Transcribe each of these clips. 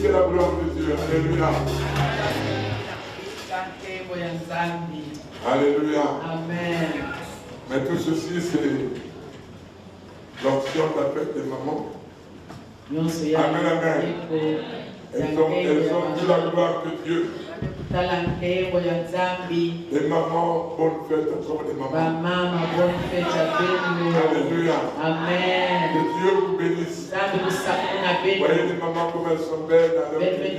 Glorifiez la gloire de Dieu. Alléluia. Alléluia. Amen. Mais tout ceci, c'est l'option de la fête des mamans. Amen, amen. Elles ont vu la gloire de Dieu. Les mamans, bonne fête encore les mamans. Alléluia. Amen. Que Dieu vous bénisse. Voyez les mamans comme elles sont belles dans leur pays.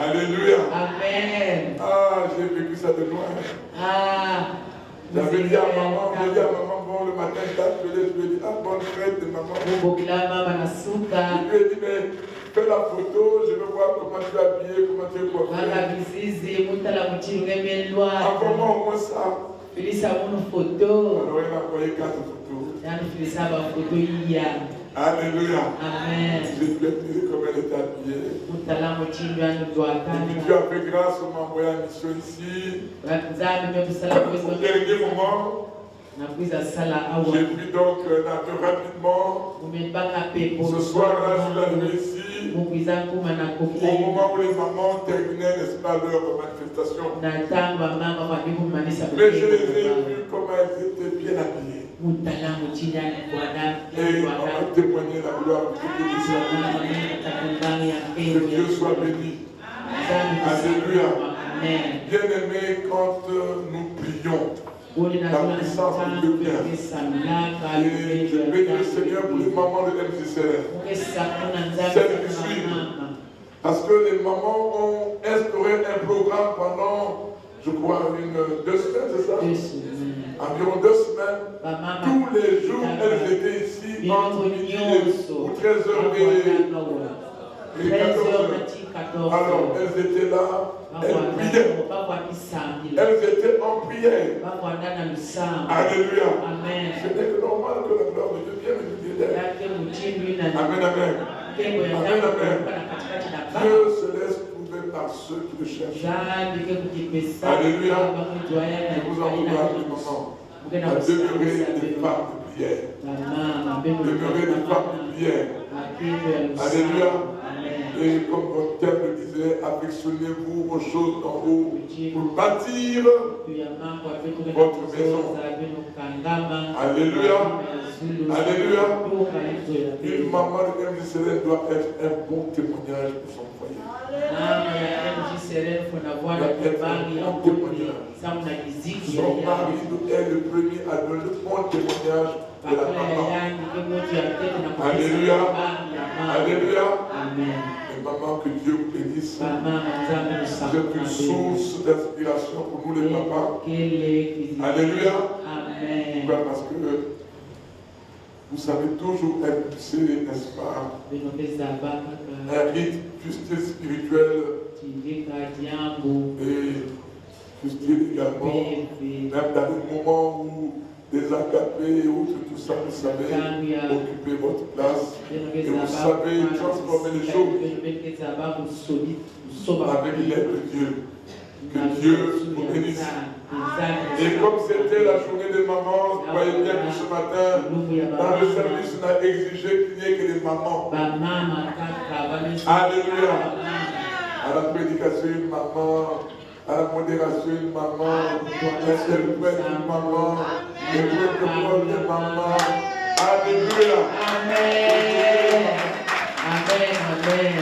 Alléluia. Amen. Ah, j'ai vécu ça de loin. J'avais dit à maman, bon, le matin, je lui ai dit, ah, bonne fête de maman. Je lui ai dit, mais fais la photo, je veux voir comment tu es habillé, comment tu es coiffé. Envoie-moi au moins ça. Alors, il a envoyé 4 photos. Alléluia. Amen. J'ai pu admirer comment elle était habillée. Et Dieu a fait grâce, on m'a envoyé en mission ici. Au dernier moment, j'ai pu donc rapidement. Ce soir-là, je suis arrivé ici. Au moment où les mamans terminaient, n'est-ce pas, leur manifestation. Mais je les ai vus comment elles étaient bien habillées. Et on a témoigné la gloire de Dieu. Que Dieu soit béni. Alléluia. Bien-aimés, quand nous prions, la puissance de Dieu vient. Et je bénis le Seigneur pour les mamans de MCCR. Celles qui suivent. Parce que les mamans ont instauré un programme pendant, je crois, 2 semaines, c'est ça? 2 semaines. Environ 2 semaines. Tous les jours, elles étaient ici entre midi ou 13h et 14h. Alors, elles étaient là, elles priaient. Elles étaient en prière. Alléluia. Ce n'est que normal que la gloire de Dieu vienne au milieu d'elles. Amen, amen. Amen, amen. Dieu se laisse trouver par ceux qui le cherchent. Alléluia. Je vous encourage, les mamans, à demeurer des femmes de prière. Demeurer des femmes de prière. Alléluia. Et comme votre thème le disait, affectionnez-vous aux choses d'en haut pour bâtir votre maison. Alléluia. Alléluia. Une maman de MJCR doit être un bon témoignage pour son foyer. Son mari est le premier à donner le bon témoignage de la maman. Alléluia. Alléluia. Et maman, que Dieu vous bénisse. Vous êtes une source d'inspiration pour nous les papas. Alléluia. Pourquoi? Parce que vous savez toujours impulser, n'est-ce pas, un rythme justice spirituelle et justice également, même dans les moments où des agapés et autres, tout ça, vous savez, occuper votre place et vous savez transformer les choses avec l'aide de Dieu. Que Dieu vous bénisse. Et comme c'était la journée des mamans, vous voyez bien que ce matin, dans le service, on a exigé qu'il n'y ait que des mamans. Alléluia. À la prédication, une maman. À la modération, une maman. À l'interprète, une maman. Les protocoles, une maman. Alléluia. Amen. Amen. Amen.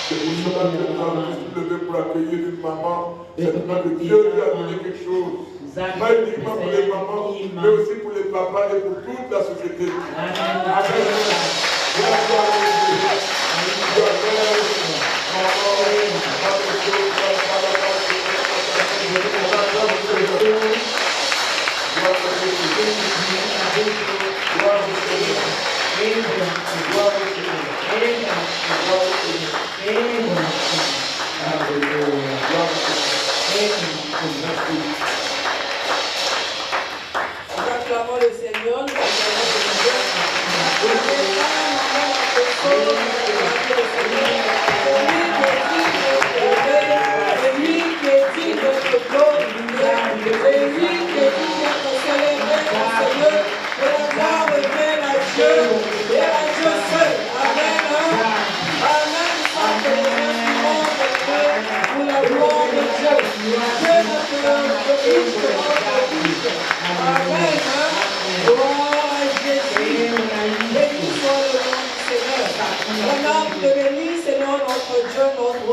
C'est pour cela que nous avons tous levé pour accueillir une maman. C'est parce que Dieu lui a donné quelque chose. Pas uniquement pour les mamans, mais aussi pour les papas et pour toute la société. Amen. Nous acclamons le Seigneur, nous acclamons le Seigneur.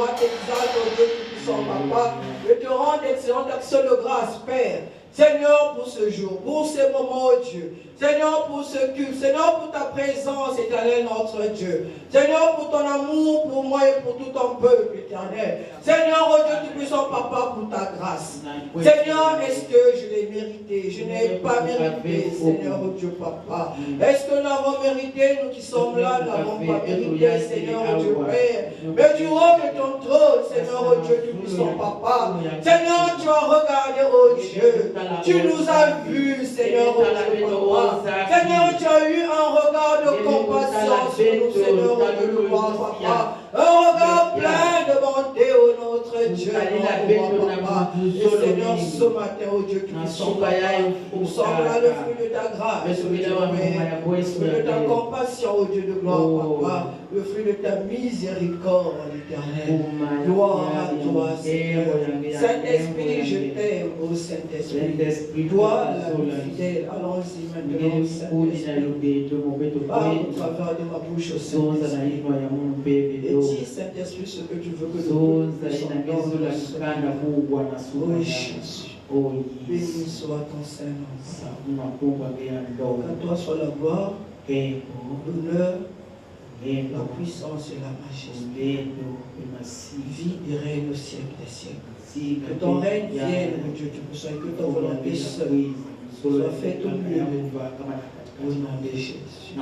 gloire, t'exalte, oh Dieu Tout-Puissant, Papa. Je te rends d'excellentes actions de grâce, Père. Seigneur, pour ce jour, pour ces moments, oh Dieu. Seigneur, pour ce culte. Seigneur, pour ta présence, éternelle, notre Dieu. Seigneur, pour ton amour, pour moi et pour tout ton peuple, éternel. Seigneur, oh Dieu Tout-Puissant, Papa, pour ta grâce. Seigneur, est-ce que je l'ai mérité? Je n'ai pas mérité, Seigneur, oh Dieu, Papa. Est-ce que nous l'avons mérité, nous qui sommes là, nous n'avons pas mérité, Seigneur, oh Dieu, Père. Mais du haut de ton trône, Seigneur, oh Dieu Tout-Puissant, Papa. Seigneur, tu as regardé, oh Dieu. Tu nous as vus, Seigneur, oh Dieu, Papa. Seigneur, tu as eu un regard de compassion sur nous, Seigneur, oh Dieu, Papa. Un regard plein de bonté, oh notre Dieu, notre Papa. Et Seigneur, ce matin, oh Dieu, nous sommes là, le fruit de ta grâce, le fruit de ta compassion, oh Dieu de gloire, Papa. Le fruit de ta miséricorde, l'éternel. Gloire à toi, Seigneur. Saint-Esprit, je t'aime, oh Saint-Esprit. Toi, la fidèle, allons-y maintenant, Saint-Esprit. Parle au travers de ma bouche, au Saint-Esprit. Et dis, Saint-Esprit, ce que tu veux que nous puissions entendre. Oh Jésus. Béni soit ton Saint-Nom. Qu'à toi soit la gloire, l'honneur, la puissance et la majesté. Vie et règne au siècle des siècles. Que ton règne vienne, mon Dieu, et que ta volonté seule soit faite au milieu de nous. Au nom de Jésus.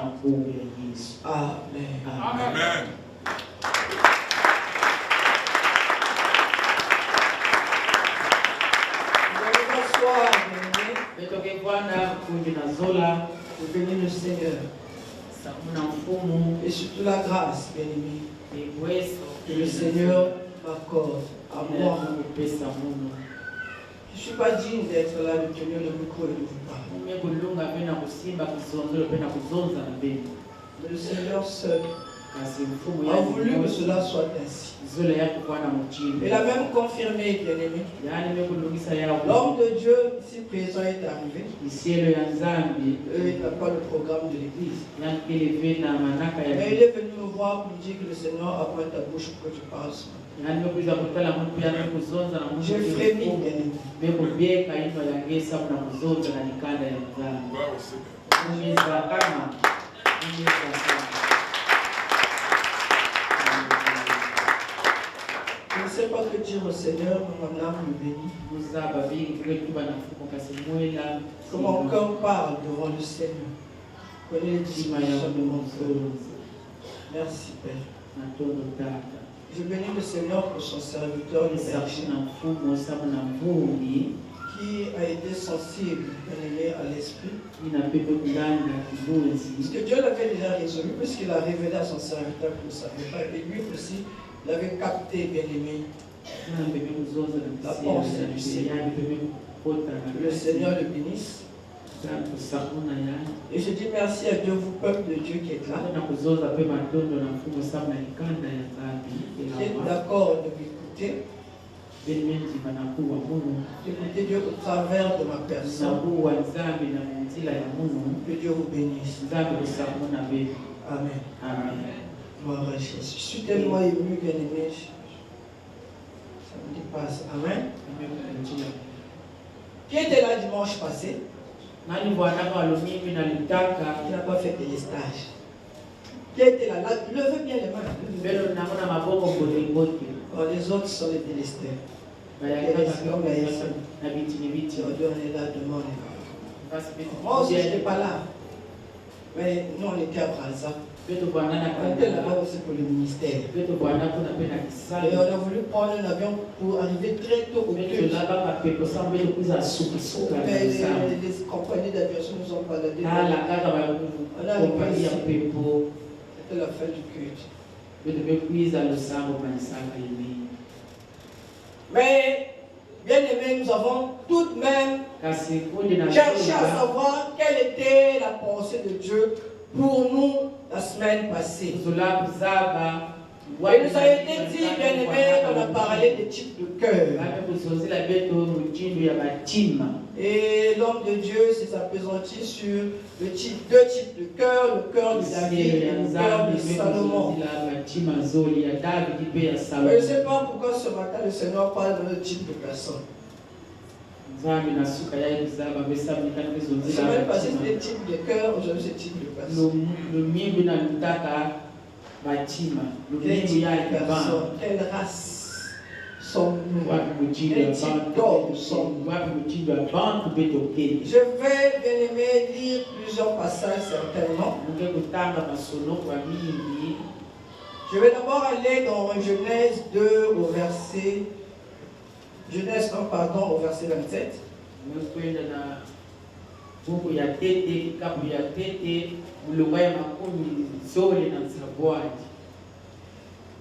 Amen. Amen. Je bénis le Seigneur et surtout la grâce, bien-aimé, que le Seigneur m'accorde à moi. Je ne suis pas digne d'être là, de tenir le micro et de vous parler. Mais le Seigneur seul a voulu que cela soit ainsi. Il a même confirmé, bien-aimé. L'homme de Dieu ici présent est arrivé. Il n'a pas le programme de l'église. Mais il est venu me voir pour me dire que le Seigneur a pris ta bouche pour que tu parles. J'ai frémi, bien-aimé. Je ne sais pas que dire au Seigneur, mon âme me bénit. Que mon cœur parle devant le Seigneur. Connais les dispositions de mon cœur. Merci, Père. Je bénis le Seigneur pour son serviteur, le Père, qui a été sensible, bien-aimé, à l'esprit. Parce que Dieu l'avait déjà résolu, puisqu'il a révélé à son serviteur que ne savait pas. Et lui aussi, il avait capté, bien-aimé, la pensée du Seigneur. Que le Seigneur le bénisse. Et je dis merci à Dieu, vous, peuple de Dieu qui êtes là. Qui êtes d'accord de m'écouter. D'écouter Dieu au travers de ma personne. Que Dieu vous bénisse. Amen. Gloire à Jésus. Je suis tellement ému, bien-aimé. Ça me dépasse. Amen. Qui était là dimanche passé? Qui n'a pas fait des stages? Qui était là? Levez bien les mains. Alors, les autres sont les délestés. On est là, demande. Moi aussi, je n'étais pas là. Mais nous, on était à Brazza. On était là-bas aussi pour le ministère. Et on a voulu prendre un avion pour arriver très tôt au culte. Mais les compagnies d'aviation nous ont baladés. On a arrivé ici. C'était la fin du culte. Mais, bien aimé, nous avons tout de même cherché à savoir quelle était la pensée de Dieu pour nous la semaine passée. Et nous a été dit, bien aimé, qu'on a parlé des types de cœur. Et l'homme de Dieu s'est appesanti sur deux types de cœur, le cœur de David et le cœur de Salomon. Je ne sais pas pourquoi ce matin le Seigneur parle de deux types de personnes. La semaine passée c'était type de cœur, aujourd'hui c'est type de personne. Quelle race sommes-nous? Quel type d'homme sommes-nous? Je vais, bien aimé, lire plusieurs passages certainement. Je vais d'abord aller dans Genèse 2 au verset Genèse 1, pardon, au verset 27.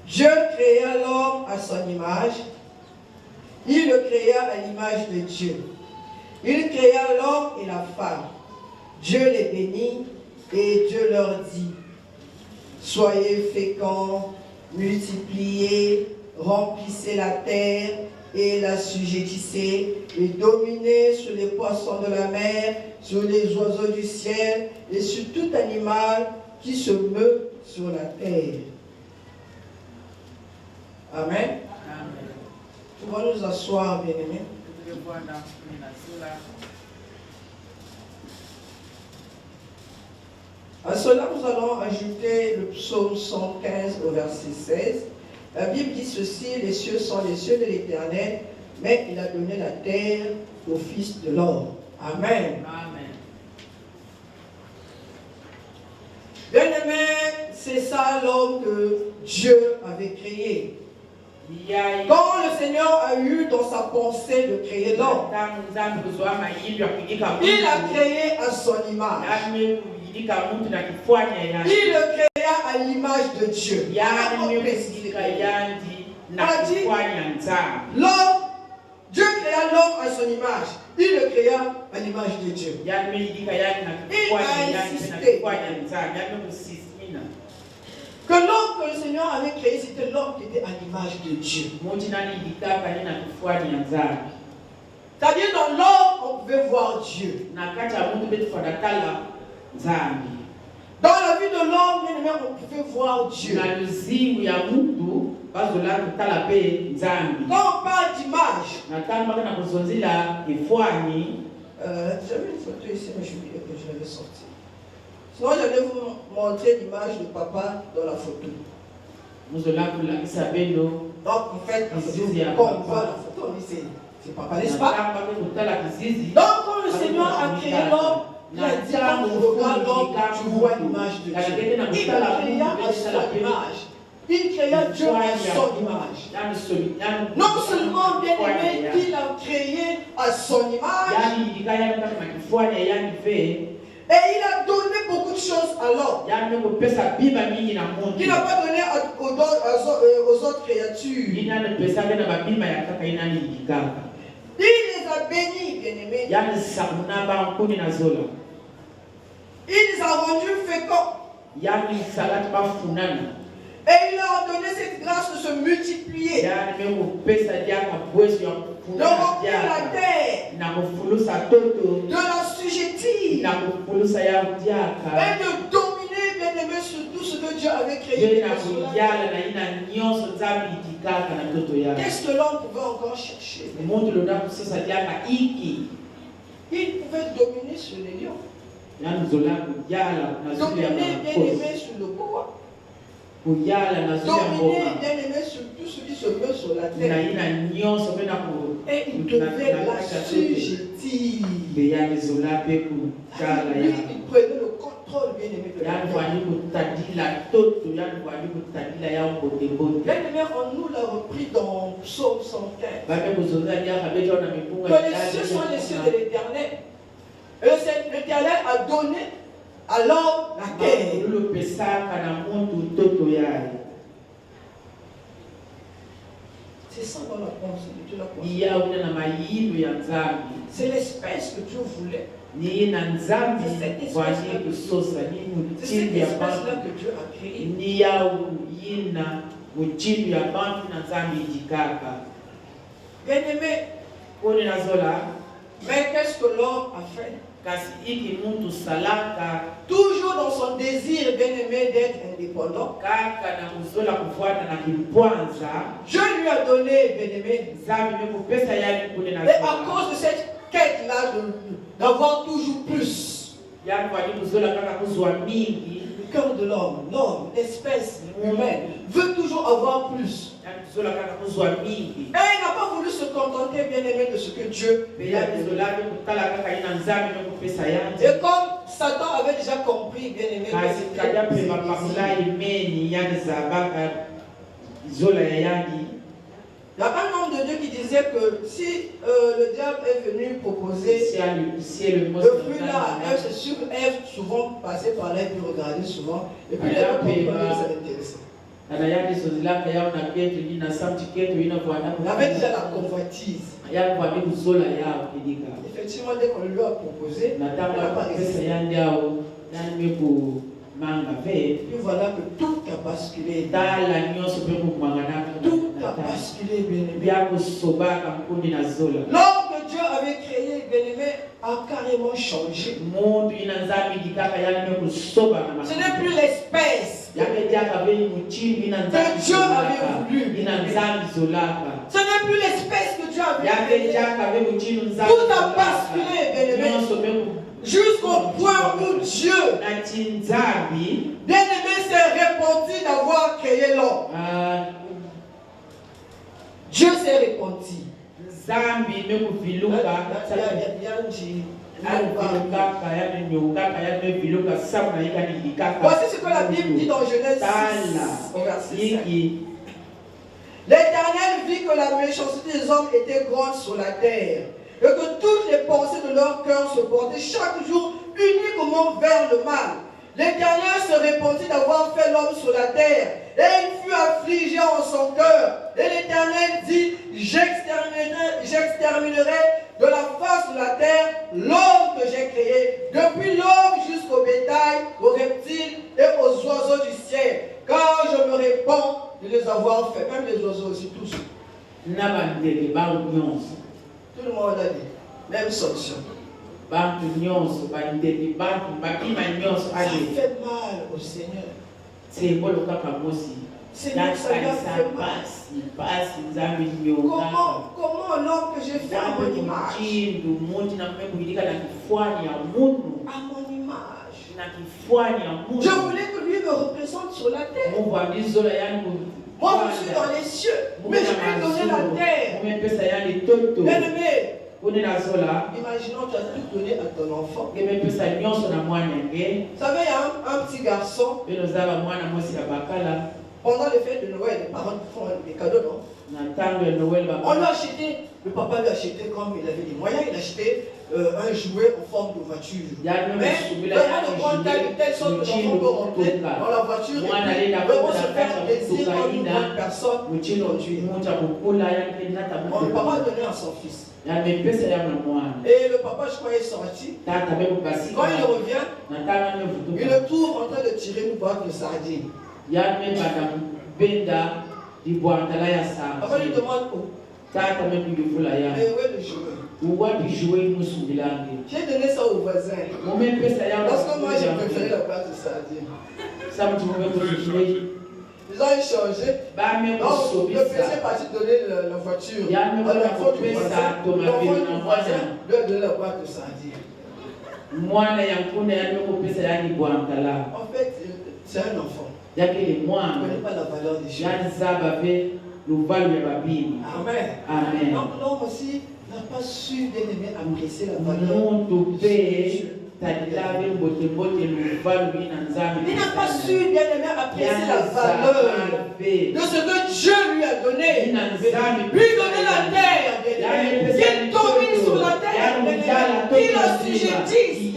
Dieu créa l'homme à son image. Il le créa à l'image de Dieu. Il créa l'homme et la femme. Dieu les bénit et Dieu leur dit: soyez féconds, multipliez, remplissez la terre et l'assujettissez, et dominez sur les poissons de la mer, sur les oiseaux du ciel, et sur tout animal qui se meut sur la terre. Amen. Nous allons nous asseoir, bien-aimés. À cela, nous allons ajouter le psaume 115 au verset 16. La Bible dit ceci: les cieux sont les cieux de l'Éternel, mais il a donné la terre au Fils de l'homme. Amen. Amen. Bien-aimé, c'est ça l'homme que Dieu avait créé. Quand le Seigneur a eu dans sa pensée de créer l'homme, il a créé à son image. Il le créa à l'image de Dieu. L'homme, Dieu créa l'homme à son image. Il le créa à l'image de Dieu. Il a insisté que l'homme que le Seigneur avait créé, c'était l'homme qui était à l'image de Dieu. C'est-à-dire dans l'homme, on pouvait voir Dieu. Dans la vie de l'homme, bien aimé, on pouvait voir Dieu. Quand on parle d'image, j'avais une photo ici, mais je oublié que je l'avais sortie. Sinon, j'allais vous montrer l'image de papa dans la photo. Donc, en fait, quand on voit la photo, on dit c'est papa, n'est-ce pas? Donc, quand le Seigneur a créé l'homme, il a dit, quand tu regardes l'homme, tu vois l'image de Dieu. Il créa à son image. Il créa Dieu à son image. Non seulement, bien aimé, il a créé à son image, et il a donné beaucoup de choses à l'homme. Il n'a pas donné aux autres créatures. Il les a bénis, bien-aimés. Il les a rendus féconds. Et il leur a donné cette grâce de se multiplier, de remplir la terre, de l'assujettir et de dominer, bien aimé, sur tout ce que Dieu avait créé. Qu'est-ce que l'homme pouvait encore chercher? Il pouvait dominer sur les lions, dominer, bien aimé, sur le bois, dominer, bien aimé, sur tout ce qui se meut sur la terre. Et il devait l'assujettir. Lui, il prenait le contrôle, bien aimé, de la terre. Bien aimé, on nous l'a repris dans Psaume 115. Que les cieux sont les cieux de l'Éternel. Et l'Éternel a donné à l'homme la terre. C'est ça dans la pensée de Dieu. C'est l'espèce que Dieu voulait. C'est cette espèce-là que Dieu a créée. Bien-aimé, mais qu'est-ce que l'homme a fait? Toujours dans son désir, bien-aimé, d'être indépendant, Dieu lui a donné, bien-aimé. Et à cause de cette quête-là d'avoir toujours plus, le cœur de l'homme, l'espèce humaine, veut toujours avoir plus. Et il n'a pas voulu se contenter, bien-aimé, de ce que Dieu lui a donné. Et comme Satan avait déjà compris, bien-aimé, il y a un homme de Dieu qui disait que si le diable est venu proposer le fruit là, c'est sûr qu'Ève souvent passait par là et puis regardait souvent. Et puis elle a compris que ça l'intéressait. Il avait déjà la convoitise. Effectivement, dès qu'on lui a proposé, il n'a pas résisté. Et puis voilà que tout a basculé. Tout a basculé, bien-aimé. L'homme que Dieu avait créé, bien-aimé, a carrément changé. Ce n'est plus l'espèce que Dieu avait voulu. Ce n'est plus l'espèce que Dieu avait voulu. Tout a basculé, bien-aimé. Jusqu'au point où Dieu, bien-aimé, s'est repenti d'avoir créé l'homme. Dieu s'est repenti. Voici ce que la Bible dit dans Genèse 6, au verset 5. L'Éternel vit que la méchanceté des hommes était grande sur la terre, et que toutes les pensées de leur cœur se portaient chaque jour uniquement vers le mal. L'Éternel se repentit d'avoir fait l'homme sur la terre, et il fut affligé en son cœur. Et l'Éternel dit, j'exterminerai de la face de la terre l'homme que j'ai créé, depuis l'homme jusqu'au bétail, aux reptiles et aux oiseaux du ciel, car je me répands de les avoir fait, même les oiseaux aussi, tous. Tout le monde a dit, même solution. Ça fait mal au Seigneur. Seigneur, ça lui a fait mal. Comment l'homme que j'ai fait à mon image? À mon image. Je voulais que lui me représente sur la terre. Moi, je suis dans les cieux, mais je vais donner la terre. Bien-aimé, imaginons que tu as tout donné à ton enfant. Vous savez, il y a un petit garçon. Pendant les fêtes de Noël, les parents font des cadeaux, non? On lui a acheté, le papa lui a acheté comme il avait des moyens, il a acheté un jouet en forme de voiture. Mais vraiment de grande taille, de telle sorte que l'enfant peut rentrer dans la voiture et puis vraiment se faire plaisir comme une grande personne qui conduit. Le papa a donné à son fils. Et le papa, je crois, est sorti. Quand il revient, il le trouve en train de tirer une boîte de sardines. Papa lui demande où? Mais où est le jouet? J'ai donné ça au voisin. Parce que moi, j'ai préféré la boîte de sardines. Ils ont échangé. Donc, le fils est parti donner la voiture à l'enfant du voisin. L'enfant du voisin lui a donné la boîte de sardines. En fait, c'est un enfant. Il ne connaît pas la valeur des choses. Amen. Donc l'homme aussi n'a pas su, bien aimé, apprécier la valeur de Dieu. Il n'a pas su, bien aimé, apprécier la valeur de ce que Dieu lui a donné. Lui donner la terre, qu'il domine sur la terre, qu'il assujettisse, qu'il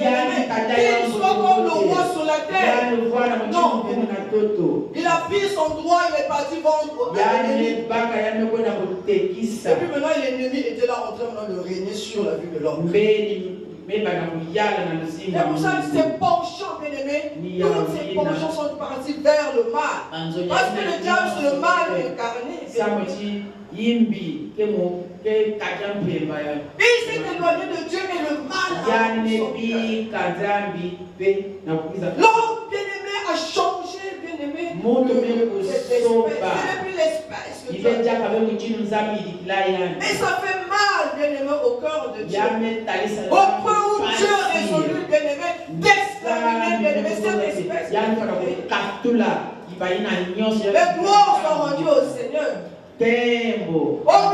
soit comme le roi sur la terre. Non, il a pris son droit, il est parti vendre l'ennemi. Et puis maintenant, l'ennemi était là en train de régner sur la vie de l'homme. pour ça que ces penchants, bien-aimés, toutes ces penchants sont partis vers le mal. Parce que le diable, c'est le mal incarné. Il s'est éloigné de Dieu et le mal a l'homme bien-aimé a changé, bien-aimé, l'espèce. Ce n'est plus l'espèce que Dieu a dit. Et ça fait mal, bien-aimé, au cœur de Dieu. Au point où Dieu a résolu, bien-aimé, d'exterminer, bien-aimé, cette espèce. Les gloires sont rendues au Seigneur. Au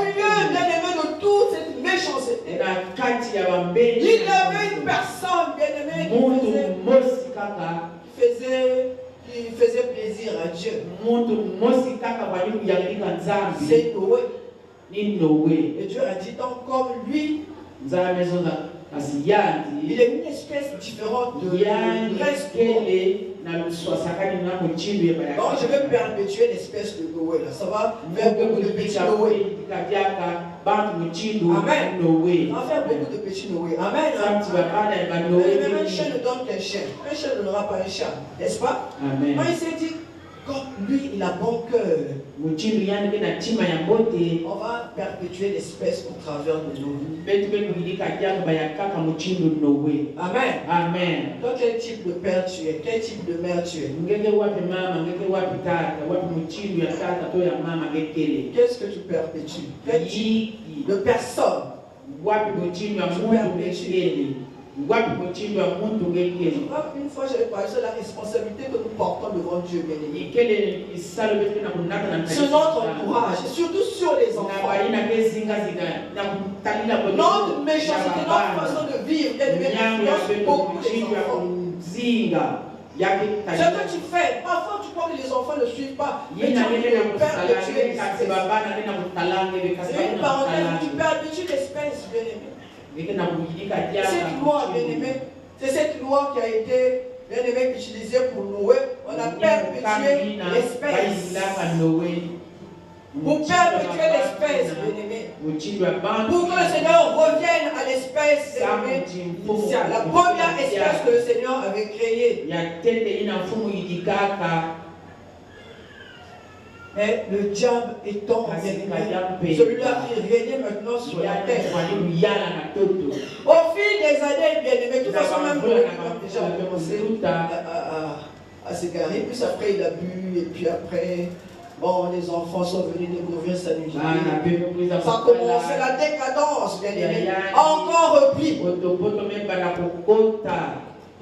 milieu, bien-aimé, de toute cette méchanceté, il y avait une personne, bien-aimé, qui faisait plaisir à Dieu. C'est Noé. Et Dieu a dit donc, comme lui, il est une espèce différente de reste. Donc je vais perpétuer l'espèce de Noé là. Ça va faire beaucoup de petits Noé. Amen. On va faire beaucoup de petits Noé. Amen. Même un chien ne donne qu'un chien. Un chien ne donnera pas un chat. N'est-ce pas? Amen. Quand il s'est dit, comme lui il a bon cœur, on va perpétuer l'espèce au travers de nous. Amen. Amen. Donc quel type de père tu es? Quel type de mère tu es? Qu'est-ce que tu perpétues? Quel type de personne tu perpétues? Une fois j'avais parlé de la responsabilité que nous portons devant Dieu, bien-aimé. Sur notre entourage, surtout sur les enfants. Notre méchanceté, notre façon de vivre, bien-aimé, influence beaucoup les enfants. Ce que tu fais, parfois tu crois que les enfants ne suivent pas. Mais tu perpétues l'espèce. C'est une parenthèse, tu perpétues l'espèce, bien-aimé. Cette loi, bien-aimé, c'est cette loi qui a été, bien-aimé, utilisée pour Noé. On a perpétué l'espèce. Pour perpétuer l'espèce, bien-aimé. Pour que le Seigneur revienne à l'espèce, bien-aimé, initiale. La première espèce que le Seigneur avait créée. Et le diable étant, bien-aimé, celui-là qui régnait maintenant sur la terre. Au fil des années, bien-aimé, de toute façon, même le diable déjà a commencé à s'égarer. Puis après, il a bu, et puis après, bon, les enfants sont venus découvrir sa nuit. Ça a commencé la décadence, bien-aimé. Encore repris.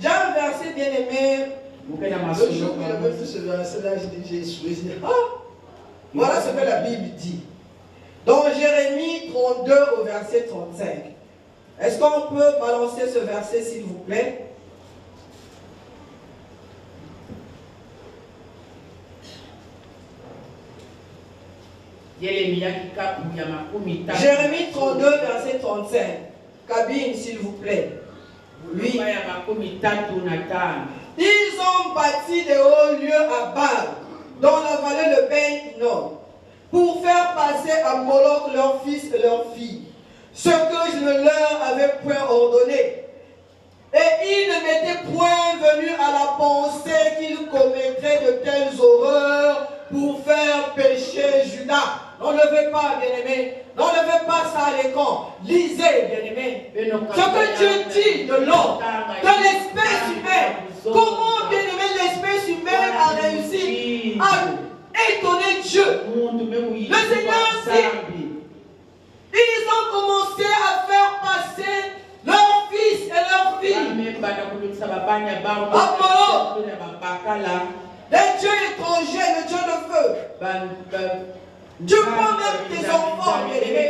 J'ai un verset, bien-aimé. Le jour où j'avais vu ce verset-là, j'ai choisi. Voilà ce que la Bible dit. Dans Jérémie 32 au verset 35. Est-ce qu'on peut balancer ce verset, s'il vous plaît? Jérémie 32, verset 35. Cabine, s'il vous plaît. Oui. Ils ont bâti des hauts lieux à Baal, dans la vallée de Ben Hinnom, pour faire passer à Moloch leurs fils et leurs filles, ce que je ne leur avais point ordonné. Et ils ne m'étaient point venus à la pensée qu'ils commettraient de telles horreurs pour faire pécher Judas. N'enlevez pas, bien-aimé. N'enlevez pas ça à l'écran. Lisez, bien-aimé. Ce que Dieu dit de l'homme, de l'espèce humaine. Comment, bien-aimé, l'espèce humaine a réussi à étonner Dieu. Le Seigneur dit, ils ont commencé à faire passer leurs fils et leurs filles des dieux étrangers, le Dieu de feu. Dieu prend même tes enfants, bien-aimés,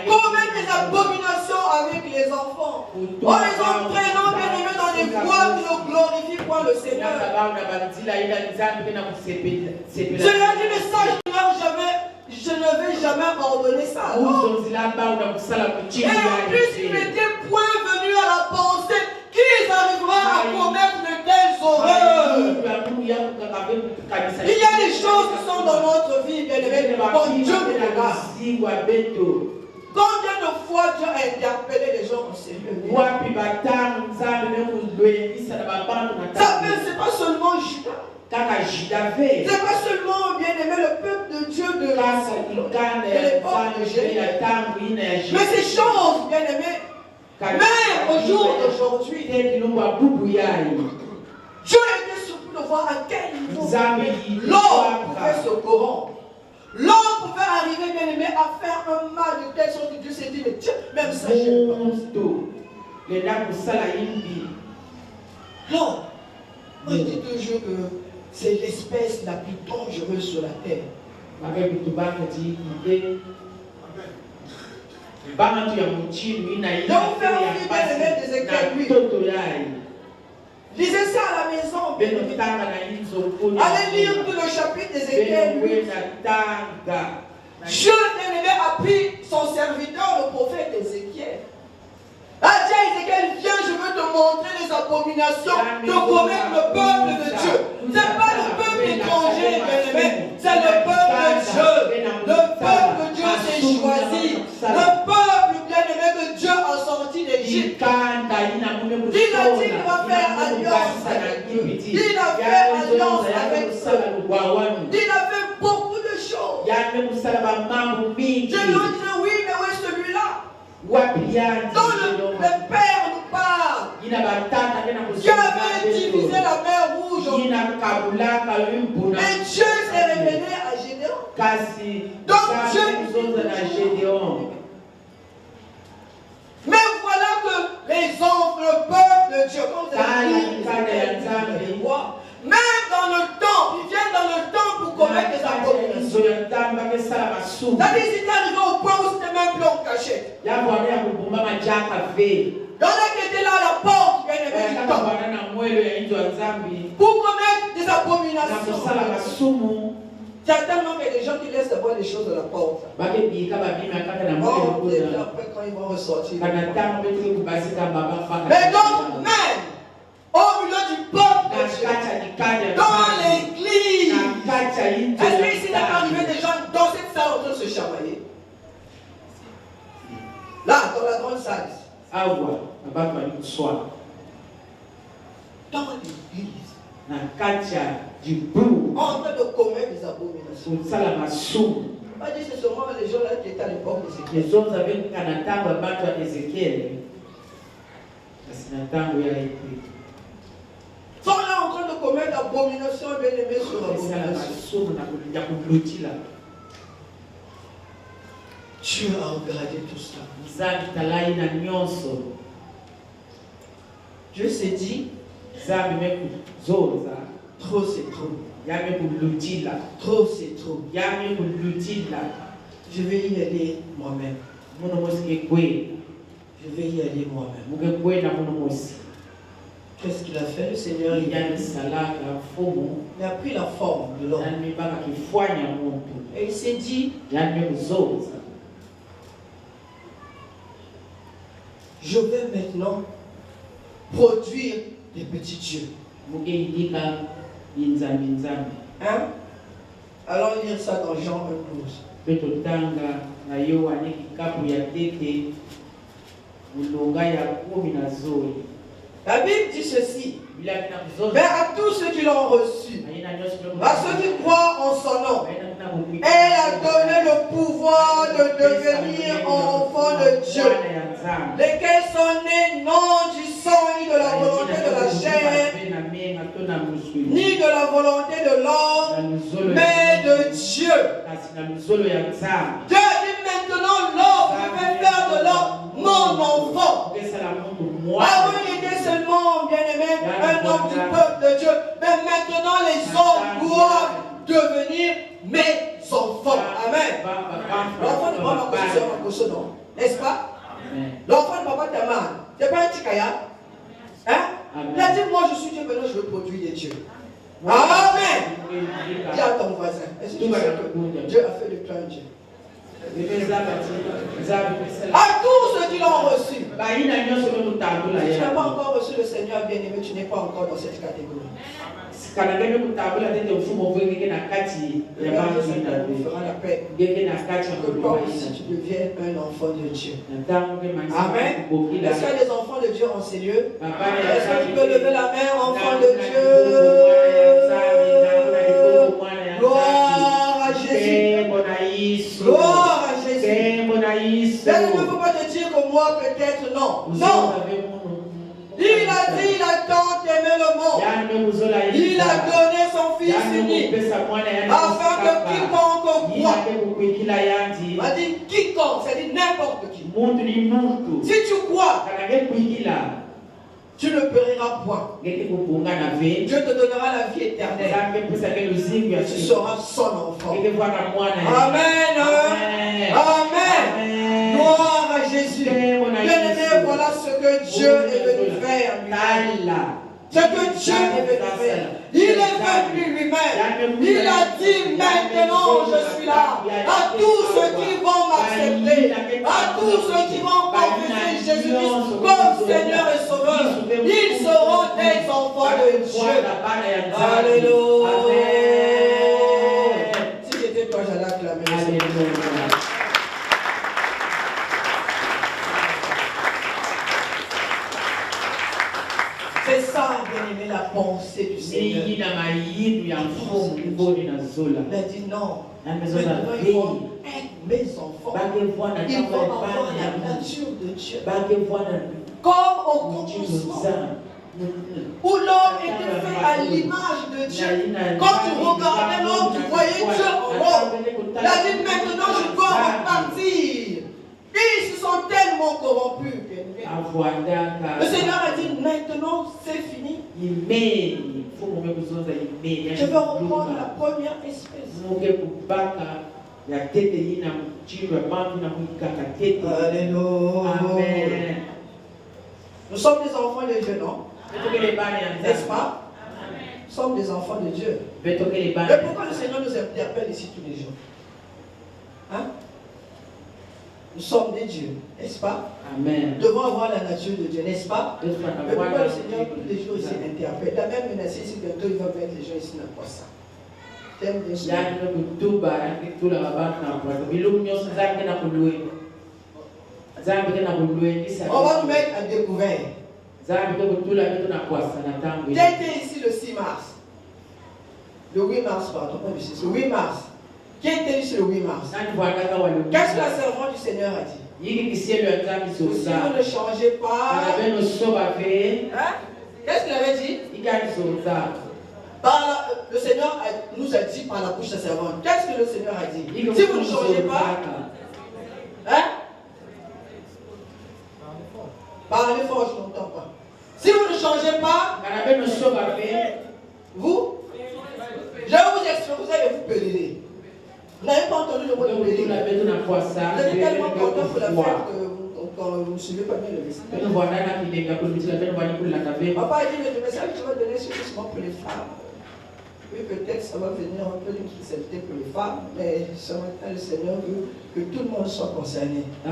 commet des abominations avec les enfants, en les entraînant, bien-aimés, dans des voies qui ne glorifient point le Seigneur. Cela dit, mais ça, je ne vais jamais ordonner ça. Et en plus, il n'était point venu à la pensée qu'ils arriveront à commettre de telles horreurs. Il y a des choses qui sont dans notre vie, bien-aimés, quand Dieu nous regarde. Quand Dieu de fois Dieu a interpellé les gens au sérieux? Ça c'est pas seulement Judas. C'est pas seulement, bien aimé, le peuple de Dieu de l'époque de Jésus. Mais ces choses, bien aimé, même au jour d'aujourd'hui, Dieu était surpris de voir à quel niveau l'homme pouvait se corrompre. L'homme pouvait arriver, bien aimé, à faire un mal de telle sorte que Dieu s'est dit, mais tiens, même ça, je n'ai pas. Non, moi je dis toujours que c'est l'espèce la plus dangereuse sur la terre. Donc faire vivre d'Ézéchiel, lui. Lisez ça à la maison. Allez lire tout le chapitre d'Ézéchiel, lui. Dieu, bien aimé, a pris son serviteur, le prophète Ézéchiel. A dit à Ézéchiel, viens, je veux te montrer les abominations que commet le peuple de Dieu. Ce n'est pas le peuple étranger, bien aimé, c'est le peuple de Dieu. Le peuple que Dieu s'est choisi. Le peuple, bien aimé, que Dieu a sorti d'Égypte. Il a dit qu'il va faire alliance avec eux. Il a fait alliance avec eux. Il a fait beaucoup de choses. Je lui ai dit, oui, mais où est celui-là? Dont le Père nous parle, qui avait divisé la mer Rouge. Et Dieu s'est révélé à Gédéon. Donc Dieu mais voilà que les hommes, le peuple de Dieu, comme vous avez dit, même dans le temple, ils viennent dans le temple pour commettre des abominations. C'est-à-dire, ils étaient arrivés au point où c'était même plus en cachette. Il y en a qui étaient là à la porte, bien aimé, du temple, pour commettre des abominations. Il y a tellement que des gens qui laissent d'abord les choses de la porte. Après, quand ils vont ressortir. Mais donc, même au milieu du peuple de Dieu, dans l'église, est-ce qu'ici il est arrivé des gens dans cette salle en train de se chamailler? Là, dans la grande salle. Dans l'église. En train de commettre des abominations. Pas dit c'est seulement les gens là qui étaient à l'époque d'Ézéchiel. Sont là en train de commettre abomination, bien aimé sur abomination. Dieu a regardé tout cela. Dieu s'est dit, trop c'est trop. Trop c'est trop. Je vais y aller moi-même. Je vais y aller moi-même. Qu'est-ce qu'il a fait? Le Seigneur, il a pris la forme de l'homme. Et il s'est dit, je vais maintenant produire des petits dieux. Hein? Allons lire ça dans Jean 1:12. La Bible dit ceci. Mais à tous ceux qui l'ont reçu, à ceux qui croient en son nom, elle a donné le pouvoir de devenir enfants de Dieu, lesquels sont nés non du sang ni de la volonté de la chair, ni de la volonté de l'homme, mais de Dieu. Dieu dit maintenant l'homme, je vais faire de l'homme mon enfant. Avant il était seulement, bien aimé, un homme du peuple de Dieu, mais maintenant les hommes doivent devenir mes enfants. Amen. L'enfant de maman c'est un cochon, non? N'est-ce pas? L'enfant de papa Taman, c'est pas un tikaya? Hein? Il a dit, moi je suis Dieu, maintenant je veux produire des dieux. Amen. Dis à ton voisin, est-ce que tu sais que Dieu a fait de toi un Dieu? À tous ceux qui l'ont reçu. Si tu n'as pas encore reçu le Seigneur bien-aimé, tu n'es pas encore dans cette catégorie. Le fera la paix. Que toi aussi tu deviennes un enfant de Dieu. Amen. Est-ce qu'il y a des enfants de Dieu en ces lieux? Est-ce que tu peux lever la main, enfant de Dieu? Gloire à Jésus. Gloire à Jésus. Il ne faut pas te dire que moi peut-être non. Non. Il a dit, il a tant aimé le monde. Il a donné son Fils unique. Afin que quiconque croit. Il a dit quiconque, c'est-à-dire n'importe qui. Si tu crois, tu ne périras point. Dieu te donnera la vie éternelle. Tu seras son enfant. Amen. Amen. Gloire à Jésus. Bien-aimé, voilà ce que Dieu est venu faire. Ce que Dieu est venu faire. Il est venu lui-même. Il a dit maintenant je suis là. À tous ceux qui vont m'accepter, à tous ceux qui vont confesser Jésus-Christ comme Seigneur et Sauveur, ils seront des enfants de Dieu. Alléluia. Si j'étais toi, j'allais acclamer. Alléluia. C'est ça, bien-aimé, la pensée du Seigneur. Il a dit non. Maintenant, ils vont être mes enfants. Ils vont avoir la nature de Dieu. Comme au commencement, où l'homme était fait à l'image de Dieu. Quand tu regardais l'homme, tu voyais Dieu en haut. Il a dit maintenant, je dois repartir. Ils se sont tellement corrompus. Le Seigneur a dit maintenant c'est fini. Je veux reprendre la première espèce. Alléluia. Amen. Nous sommes des enfants de Dieu, non? N'est-ce pas? Nous sommes des enfants de Dieu. Mais pourquoi le Seigneur nous interpelle ici tous les jours? Hein? Nous sommes des dieux, n'est-ce pas? Amen. Nous devons avoir la nature de Dieu, n'est-ce pas? Mais pourquoi le Seigneur tous les jours ici interpelle? La même menacé ici, bientôt il va mettre les gens ici dans quoi ça? T'aimes bien ça? On va nous mettre à découvert. Qui était ici le 6 mars? Le 8 mars, pardon, pas le 6, le 8 mars. Qui était ici le 8 mars? Qu'est-ce que la servante du Seigneur a dit? Si vous ne changez pas. Hein? Qu'est-ce qu'il avait dit? Le Seigneur nous a dit par la bouche de sa servante. Qu'est-ce que le Seigneur a dit? Si vous ne changez pas. Hein? Parlez fort, je n'entends pas. Si vous ne changez pas. Vous. Je vais vous expliquer, vous allez vous périr. Vous n'avez pas entendu le mot de béni. Vous êtes tellement content pour la fête que vous ne suivez pas bien le message. Papa a dit, mais le message que tu vas donner c'est justement pour les femmes. Oui, peut-être ça va venir un peu d'inclusivité pour les femmes, mais ce matin, le Seigneur veut que tout le monde soit concerné. Oh,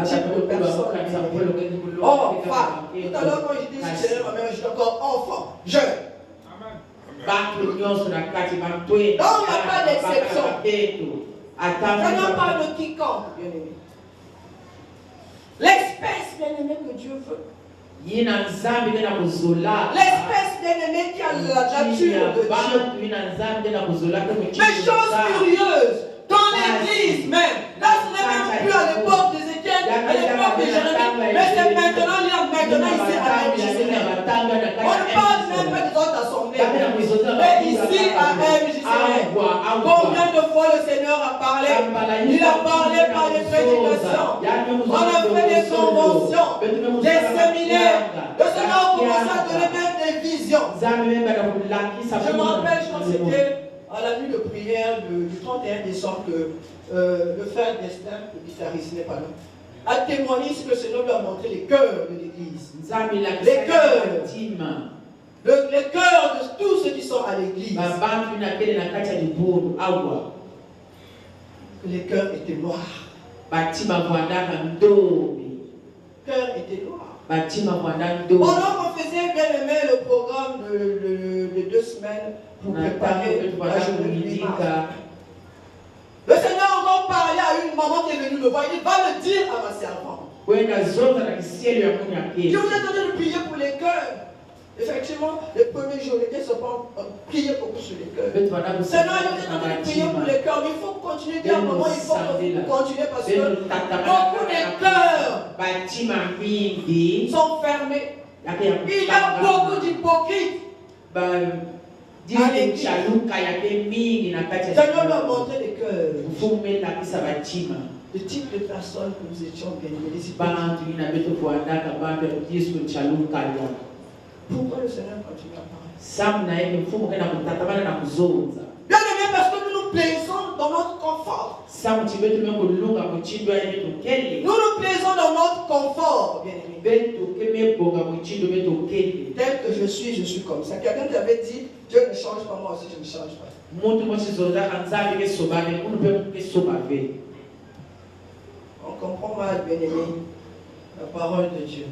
femme. Tout à l'heure, quand je dis Seigneur, ma mère, je dis encore enfant, jeune. Donc, il n'y a pas d'exception. Je ne parle de quiconque, bien-aimé. L'espèce bien-aimée que Dieu veut. L'espèce bien-aimée qui a la nature de Dieu. Mais chose curieuse, dans l'église même, là ce n'est même plus à l'époque d'Ézéchiel, à l'époque de Jérémie, mais c'est maintenant, ici à MJCN. On ne parle même pas des autres assemblées, mais ici à MJCN. Combien de fois le Seigneur a parlé? Il a parlé par des prédications. On a fait des conventions, des séminaires. Le Seigneur a commencé à donner même des visions. Je me rappelle, je pense que c'était à la nuit de prière du 31 décembre que le frère Destin, le guitariste, n'est pas là, a témoigné ce que le Seigneur lui a montré les cœurs de l'église. Les cœurs. Les cœurs de tous ceux qui sont à l'église. Les cœurs étaient noirs. Cœur était noir. Pendant qu'on faisait bien aimé le programme de 2 semaines pour préparer la journée du 8 mars, le Seigneur encore parlait à une maman qui est venue me voir. Il dit, va le dire à ma servante. Je vous ai entendu de prier pour les cœurs. Effectivement, les premiers jours, les se prier beaucoup sur les cœurs. Seigneur, il nous a entendu de prier pour les cœurs. Mais il faut continuer à un moment, il faut continuer parce que beaucoup de cœurs sont fermés. Il y a beaucoup d'hypocrites. Seigneur nous a montré les cœurs. Le type de personnes que nous étions bien aimés. Pourquoi le Seigneur continue à parler? Bien aimé, parce que nous nous plaisons dans notre confort. Nous nous plaisons dans notre confort, bien aimé. Tel que je suis comme ça. Quelqu'un qui avait dit, Dieu ne change pas, moi aussi je ne change pas. On comprend mal, bien aimé, la parole de Dieu.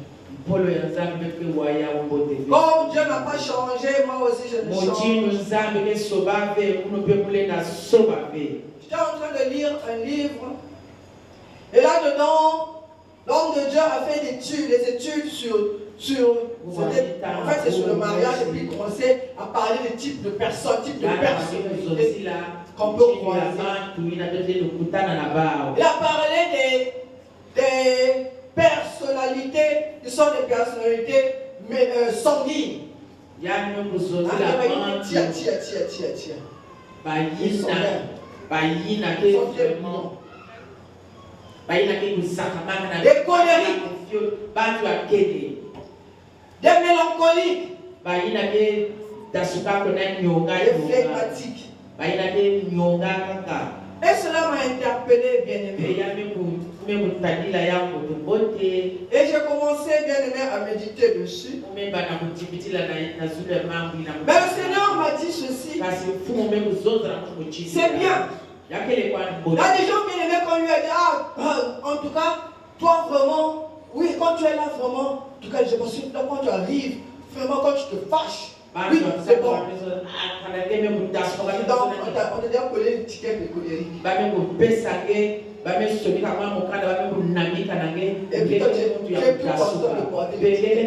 Comme Dieu n'a pas changé, moi aussi je ne change. J'étais en train de lire un livre. Et là-dedans, l'homme de Dieu a fait des études sur en fait c'est sur le mariage. Et puis il commençait à parler des types de personnes, types de personnalités qu'on peut croiser. Il a parlé des personnalités qui sont des personnalités sanguines. Tiens. Des colériques, des mélancoliques, des flegmatiques. Et cela m'a interpellé, bien aimé. Et j'ai commencé, bien aimé, à méditer dessus. Mais le Seigneur m'a dit ceci. C'est bien. Il y a des gens bien aimés qu'on lui a dit, en tout cas, toi vraiment, oui, quand tu es là vraiment, en tout cas, je me suis dit, quand tu arrives, vraiment, quand tu te fâches, oui, c'est bon. Donc, on t'a déjà collé l'étiquette de colérique. Et puis toi, tu es plus constant de porter l'étiquette.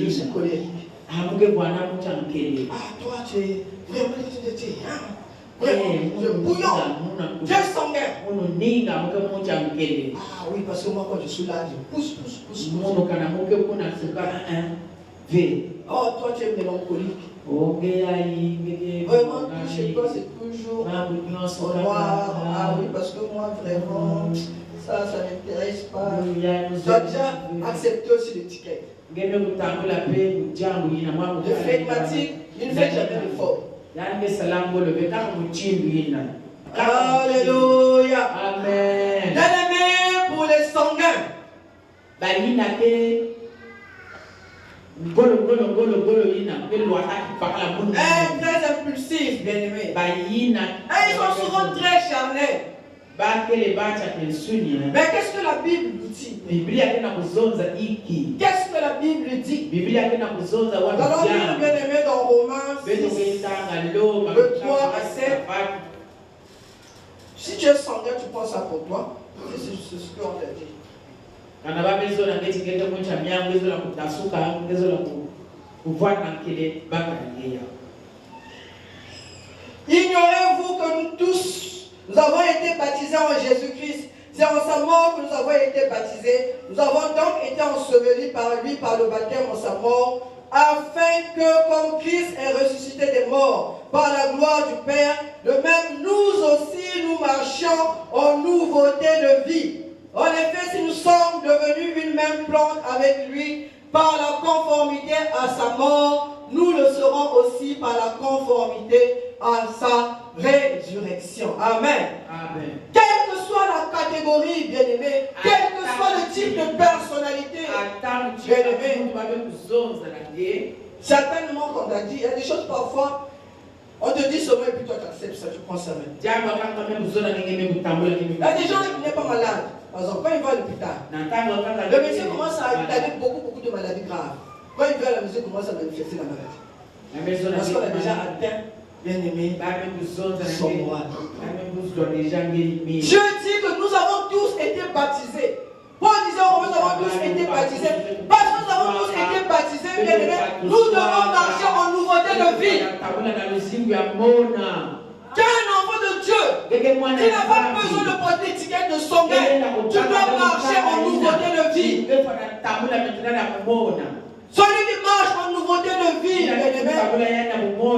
Je suis colérique. Toi, tu es vraiment bouillant. Tu es sanguin. Oui, parce que moi, quand je suis là, je pousse. Oh, toi, tu es mélancolique. Vraiment, chez toi, c'est toujours noir. Oui, parce que moi, vraiment, ça n'intéresse pas. Tu as déjà accepté aussi l'étiquette. Le flegmatique, il ne fait jamais d'effort. Alléluia. Amen. Bien-aimé pour les sanguins. Très impulsif, bien-aimé. Et ils sont souvent très charnels. Mais qu'est-ce que la Bible nous dit? Qu'est-ce que la Bible dit? Alors, bien aimé dans Romains 6, de 3 à 7. Si tu es sanguin, tu prends ça pour toi. C'est ce qu'on t'a dit. Ignorez-vous que nous tous, nous avons été baptisés en Jésus-Christ. C'est en sa mort que nous avons été baptisés. Nous avons donc été ensevelis par lui par le baptême en sa mort, afin que, comme Christ est ressuscité des morts par la gloire du Père, de même nous aussi nous marchions en nouveauté de vie. En effet, si nous sommes devenus une même plante avec lui par la conformité à sa mort, nous le serons aussi par la conformité à sa résurrection. Amen. Amen. Quelle que soit la catégorie, bien-aimé, quel que soit le type de personnalité, bien-aimé, certainement, comme on a dit, il y a des choses parfois, on te dit seulement et puis toi tu acceptes ça. ça, tu prends ça maintenant. Il y a des gens qui n'est pas malade. Par exemple, quand il va à l'hôpital, le médecin commence à étaler beaucoup de maladies graves. Quand il va à la maison, il commence à manifester la maladie. Parce qu'on a déjà atteint, bien aimé, son moral. Je dis que nous avons tous été baptisés. Paul disait, nous avons tous été baptisés. Parce que nous avons tous été baptisés, bien aimé, nous devons marcher en nouveauté de vie. Tu es un enfant de Dieu. Tu n'as pas besoin de porter l'étiquette de sanguin. Tu dois marcher en nouveauté de vie. Celui qui marche en nouveauté de vie, bien aimé,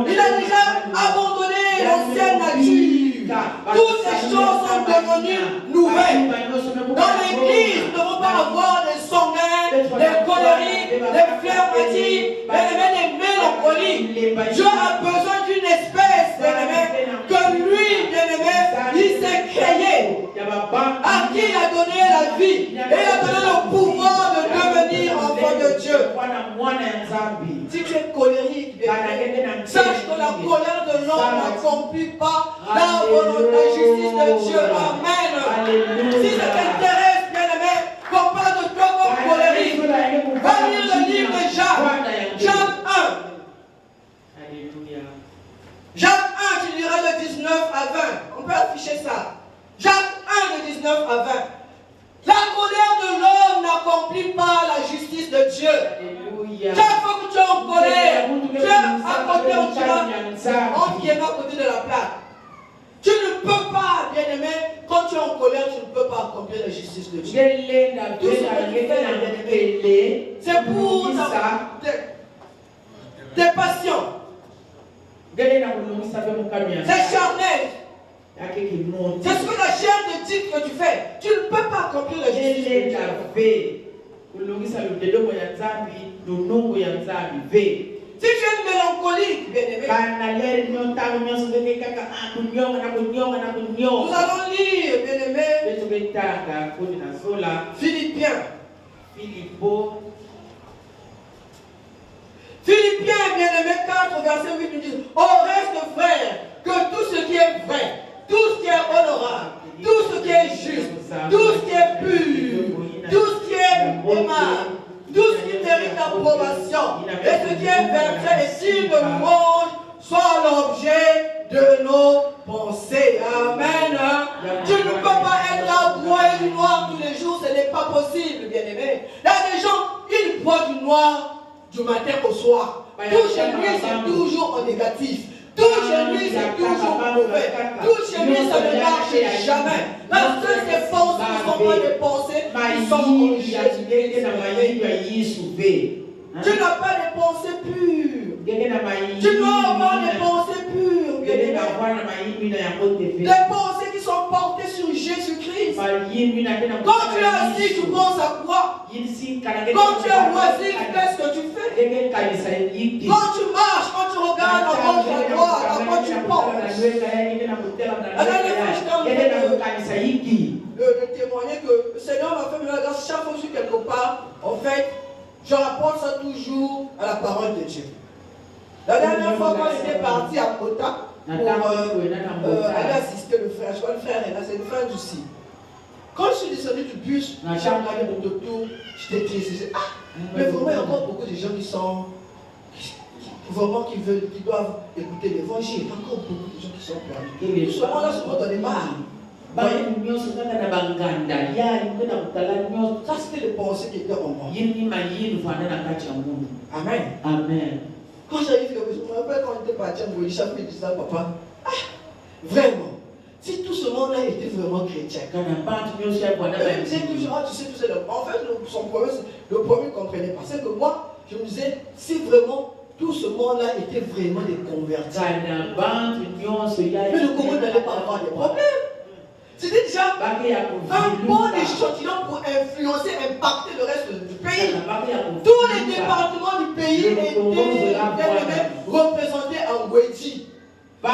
il a déjà abandonné l'ancienne nature. Toutes ces choses sont devenues nouvelles. Dans l'église, nous ne devons pas avoir des sanguins, des colériques, des flegmatiques, des mélancoliques. Dieu a besoin d'une espèce, bien aimé, que lui, bien aimé, il s'est créé, à qui il a donné la vie, et il a donné le pouvoir de devenir enfant de Dieu. Si tu es colérique, sache que la colère de l'homme n'accomplit pas la volonté, la justice de Dieu. Amen. Si ça t'intéresse, bien aimé, qu'on parle de toi comme colérique, va lire le livre de Jacques. Jacques 1. Alléluia. Jacques 1, tu liras de 19 à 20. On peut afficher ça. Jacques 1, de 19 à 20. La colère de l'homme n'accomplit pas la justice de Dieu. Alléluia. Chaque fois que tu es en colère, tu es à côté, on vient à côté de la plaque. Tu ne peux pas, bien aimé, quand tu es en colère, tu ne peux pas accomplir la justice de Dieu. Tout ce que tu fais, c'est pour tes passions. C'est charnel. C'est ce que la chair te dit que tu fais. Tu ne peux pas accomplir la justice de Dieu. Si tu es mélancolique, bien aimé, nous allons lire, bien aimé, Philippiens, bien aimé, 4, verset 8 nous dit: au reste, frère, que tout ce qui est vrai, tout ce qui est honorable, tout ce qui est juste, tout ce qui est pur, tout ce qui est aimable, tout ce qui mérite l'approbation, et ce qui est vertueux et signe de louange, soit l'objet de nos pensées. Amen. Tu ne peux pas être là, boire du noir tous les jours, ce n'est pas possible, bien aimé. Il y a des gens, ils boivent du noir du matin au soir. Tout chez lui, c'est toujours en négatif. Tout chez lui, c'est toujours mauvais. Tout chez lui, ça ne marche jamais. La seule des pensées ne sont pas des pensées, ils sont en Jésus. Tu n'as pas des pensées pures. Tu dois avoir des pensées pures. Des pensées qui sont portées sur Jésus-Christ. Quand tu es assis, tu penses à quoi? Quand tu es oisif, qu'est-ce que tu fais? Quand tu marches, quand tu regardes à gauche, à droite, à quoi tu penses? La dernière fois, j'étais en train de témoigner que le Seigneur m'a fait la grâce. Chaque fois que je suis quelque part, en fait, je rapporte ça toujours à la parole de Dieu. La dernière fois, quand j'étais parti à Kota pour aller assister le frère, je vois le frère, c'est le frère d'Ussi. Quand je suis descendu du bus, j'ai regardé mon autour, j'étais triste. Mais vraiment, il y a encore beaucoup de gens qui sont, qui veulent, qui doivent écouter l'évangile. Il y a encore beaucoup de gens qui sont perdus. Souvent là, souvent dans les bars. Ça, c'était les pensées qui étaient en moi. Amen. Amen. Quand j'arrive, je me rappelle quand on était parti à Moïse, chaque fois, il disait à papa, vraiment, si tout ce monde-là était vraiment chrétien, il disait toujours, tu sais, tout ça. En fait, le premier ne comprenait pas. C'est que moi, je me disais, si vraiment tout ce monde-là était vraiment des convertis, mais le Congo n'allait pas avoir des problèmes. C'était déjà un bon échantillon pour influencer, impacter le reste du pays. Tous les départements du pays étaient représentés en Ouédi. Et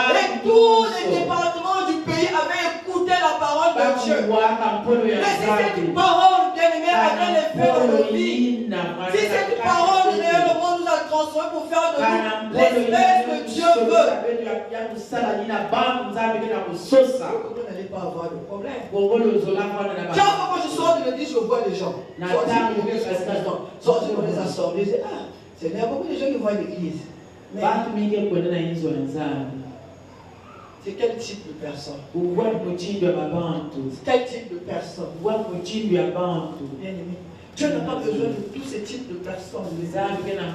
tous les départements du pays avaient écouté la parole de Dieu. Mais si cette parole, bien aimée, avait l'effet dans nos vies, si cette parole réellement nous a transformés pour faire de nous l'espèce que Dieu veut, vous n'allez pas avoir de problème. Chaque fois que je sors de l'église, je vois les gens. Sortir dans les assemblées, je dis, ah, Seigneur, il y a beaucoup de gens qui voient l'église. Mais c'est quel type de personne? Quel type de personne? Bien-aimé. Dieu n'a pas besoin de tous ces types de personnes,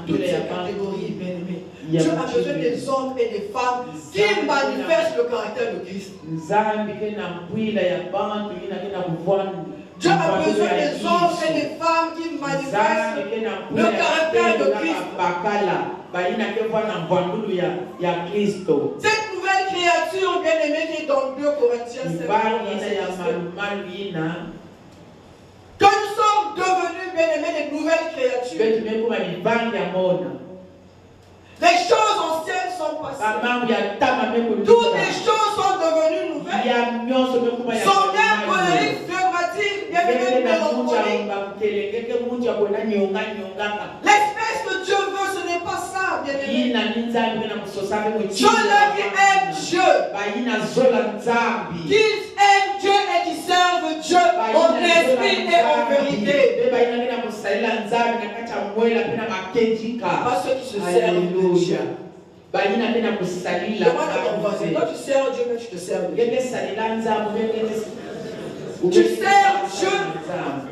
toutes ces catégories, bien-aimés. Dieu a besoin des hommes et des femmes qui manifestent le caractère de Christ. Dieu a besoin des hommes et des femmes qui manifestent le caractère de Christ. Cette nouvelle créature, bien-aimée, qui est dans 2 Corinthiens 7, que nous sommes devenus, bien-aimés, des nouvelles créatures. Les choses anciennes sont passées. Toutes les choses sont devenues nouvelles. Son air colérique, flegmatique, bien-aimé, mélancolique. L'espèce que Dieu veut, ce n'est pas ça, bien-aimé. Ceux-là qui aiment Dieu, qui aiment Dieu et qui servent Dieu en esprit et en vérité. Pas ceux qui se servent de Dieu. Demande à ton voisin, toi tu sers Dieu, mais tu te sers de Dieu. Tu sers Dieu.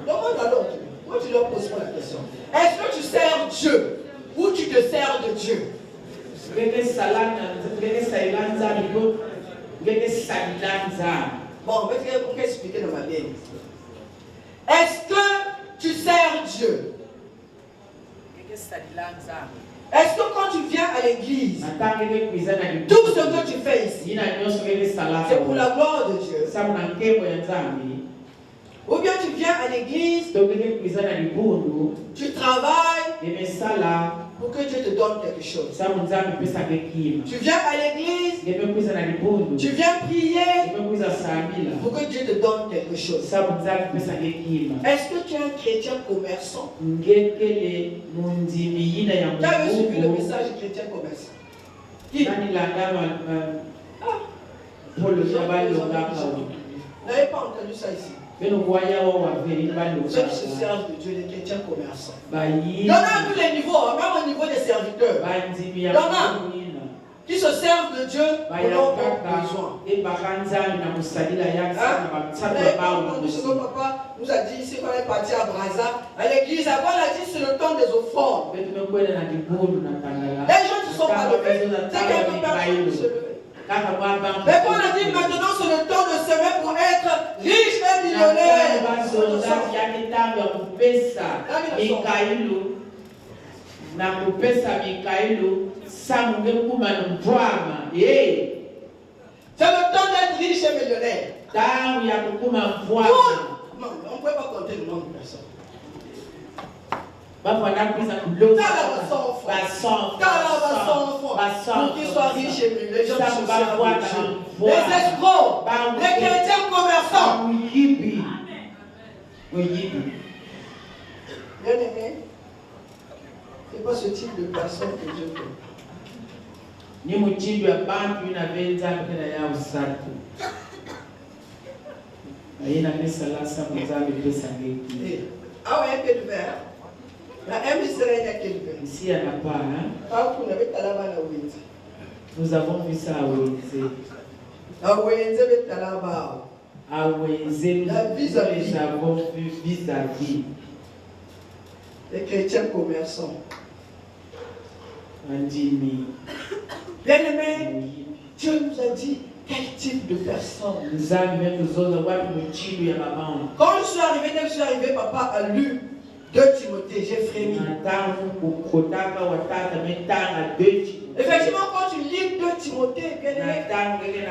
Demande à l'autre. Moi tu leur poses pas la question. Est-ce que tu sers Dieu ou tu te sers de Dieu? Bon, pour expliquer dans ma vie. Est-ce que tu sers Dieu? Est-ce que quand tu viens à l'église, tout ce que tu fais ici, c'est pour la gloire de Dieu? Ou bien tu viens à l'église, tu travailles pour que Dieu te donne quelque chose. Tu viens à l'église, tu viens prier pour que Dieu te donne quelque chose. Est-ce que tu es un chrétien commerçant? Tu as suivi le message du chrétien commerçant? Qui? Vous n'avez pas entendu ça ici? Ceux qui se servent de Dieu, les chrétiens commerçants. Il y en a à tous les niveaux, même au niveau des serviteurs. Il y en a qui se servent de Dieu pour leurs propres besoins. Ce que papa nous a dit ici quand on est parti à Brazza, à l'église, avant on a dit c'est le temps des offrandes. Les gens ne sont pas levés. C'est quelques personnes qui se lèvent. Mais quand on a dit maintenant c'est le temps de semer pour être riche et millionnaire. C'est le temps d'être riche et millionnaire. Non, on ne peut pas compter le nombre de personnes. Pour qu'ils soient riches et millionnaires, les gens qui se servent de Dieu. Les escrocs, les chrétiens commerçants. Bien aimé, ce n'est pas ce type de personne que Dieu veut. Ah ouais, un peu de verre. Ici, il n'y en a pas. Hein? Nous avons vu ça à Wenze. À Wenze, nous avons vu vis-à-vis. Les chrétiens commerçants. Andimi. Bien-aimé, Dieu nous a dit quel type de personne. Quand je suis arrivé, papa a lu 2 Timothée, j'ai frémi. Effectivement, quand tu lis 2 Timothée, bien-aimé,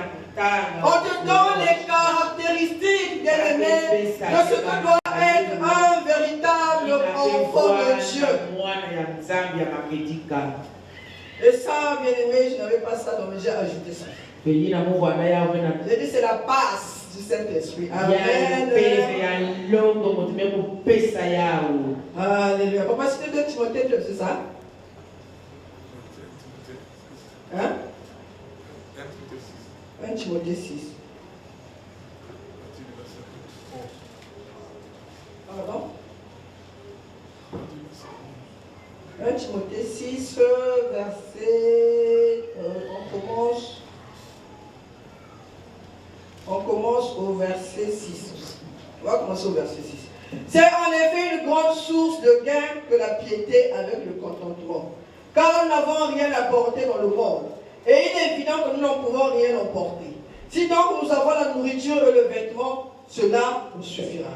on te donne les caractéristiques, bien-aimé, de ce que doit être un véritable enfant de Dieu. Et ça, bien-aimé, je n'avais pas ça, donc j'ai ajouté ça. J'ai dit c'est la base du Saint-Esprit. Amen. Alléluia. Papa, c'était 2 Timothée 2, c'est ça? Hein? 1 Timothée 6. Pardon? 1 Timothée 6, verset... on commence au verset 6. On va commencer au verset 6. C'est en effet une grande source de gain que la piété avec le contentement. Car nous n'avons rien à porter dans le monde. Et il est évident que nous n'en pouvons rien emporter. Si donc nous avons la nourriture et le vêtement, cela nous suffira.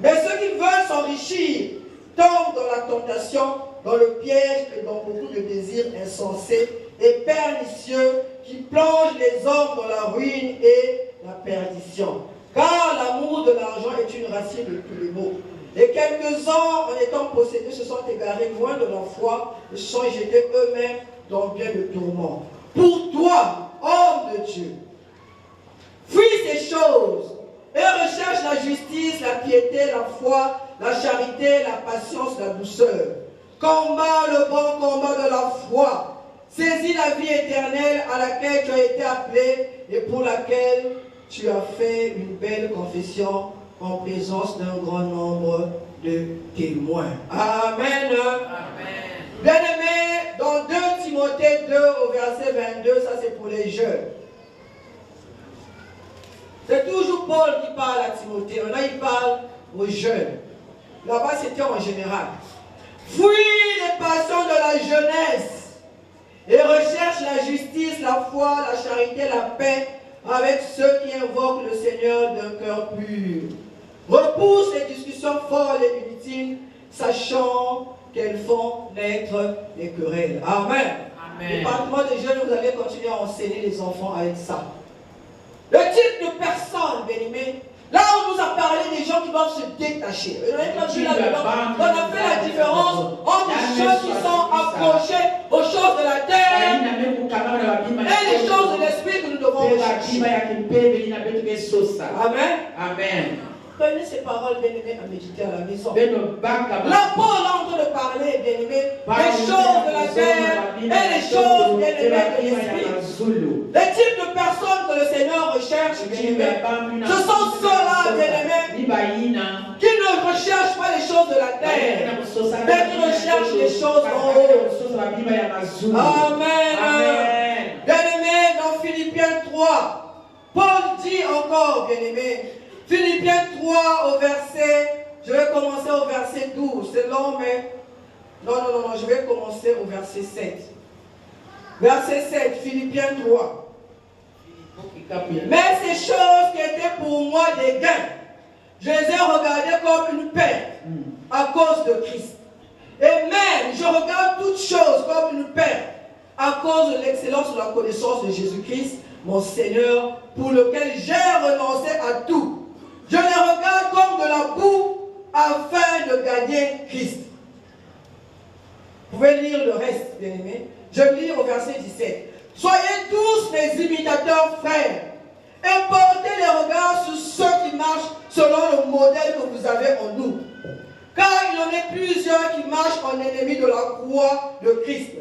Mais ceux qui veulent s'enrichir tombent dans la tentation, dans le piège et dans beaucoup de désirs insensés et pernicieux qui plongent les hommes dans la ruine et la perdition. Car l'amour de l'argent est une racine de tous les maux. Et quelques-uns, en étant possédés, se sont égarés loin de leur foi et se sont jetés eux-mêmes dans bien de tourments. Pour toi, homme de Dieu, fuis ces choses et recherche la justice, la piété, la foi, la charité, la patience, la douceur. Combat le bon combat de la foi. Saisis la vie éternelle à laquelle tu as été appelé et pour laquelle tu as fait une belle confession en présence d'un grand nombre de témoins. Amen. Amen. Bien-aimés, dans 2 Timothée 2 au verset 22, ça c'est pour les jeunes. C'est toujours Paul qui parle à Timothée. Maintenant, il parle aux jeunes. Là-bas, c'était en général. Fuis les passions de la jeunesse et recherche la justice, la foi, la charité, la paix avec ceux qui invoquent le Seigneur d'un cœur pur. Repousse les discussions folles et inutiles, sachant qu'elles font naître les querelles. Amen. Amen. Département des jeunes, vous allez continuer à enseigner les enfants avec ça. Le type de personne, bien-aimé, là on nous a parlé des gens qui doivent se détacher. On a fait la différence entre les choses qui sont accrochées aux choses de la terre et les choses de l'esprit que nous devons rechercher. Amen. Amen. Prenez ces paroles, bien-aimés, à méditer à la maison. Là, Paul est en train de parler, bien-aimés, des choses de la terre et les choses, bien-aimés, de l'esprit. Les types de personnes que le Seigneur recherche, bien-aimés, ce sont ceux-là, bien-aimés, qui ne recherchent pas les choses de la terre, mais qui recherchent les choses en haut. Amen. Bien-aimés, dans Philippiens 3, Paul dit encore, bien-aimés, Philippiens 3 au verset, je vais commencer au verset 12, c'est long mais, non, je vais commencer au verset 7. Verset 7, Philippiens 3. Mais ces choses qui étaient pour moi des gains, je les ai regardées comme une perte à cause de Christ. Et même, je regarde toutes choses comme une perte à cause de l'excellence de la connaissance de Jésus-Christ, mon Seigneur, pour lequel j'ai renoncé à tout. Je les regarde comme de la boue afin de gagner Christ. Vous pouvez lire le reste, bien aimé. Je lis au verset 17. Soyez tous mes imitateurs, frères, et portez les regards sur ceux qui marchent selon le modèle que vous avez en nous. Car il y en a plusieurs qui marchent en ennemis de la croix de Christ.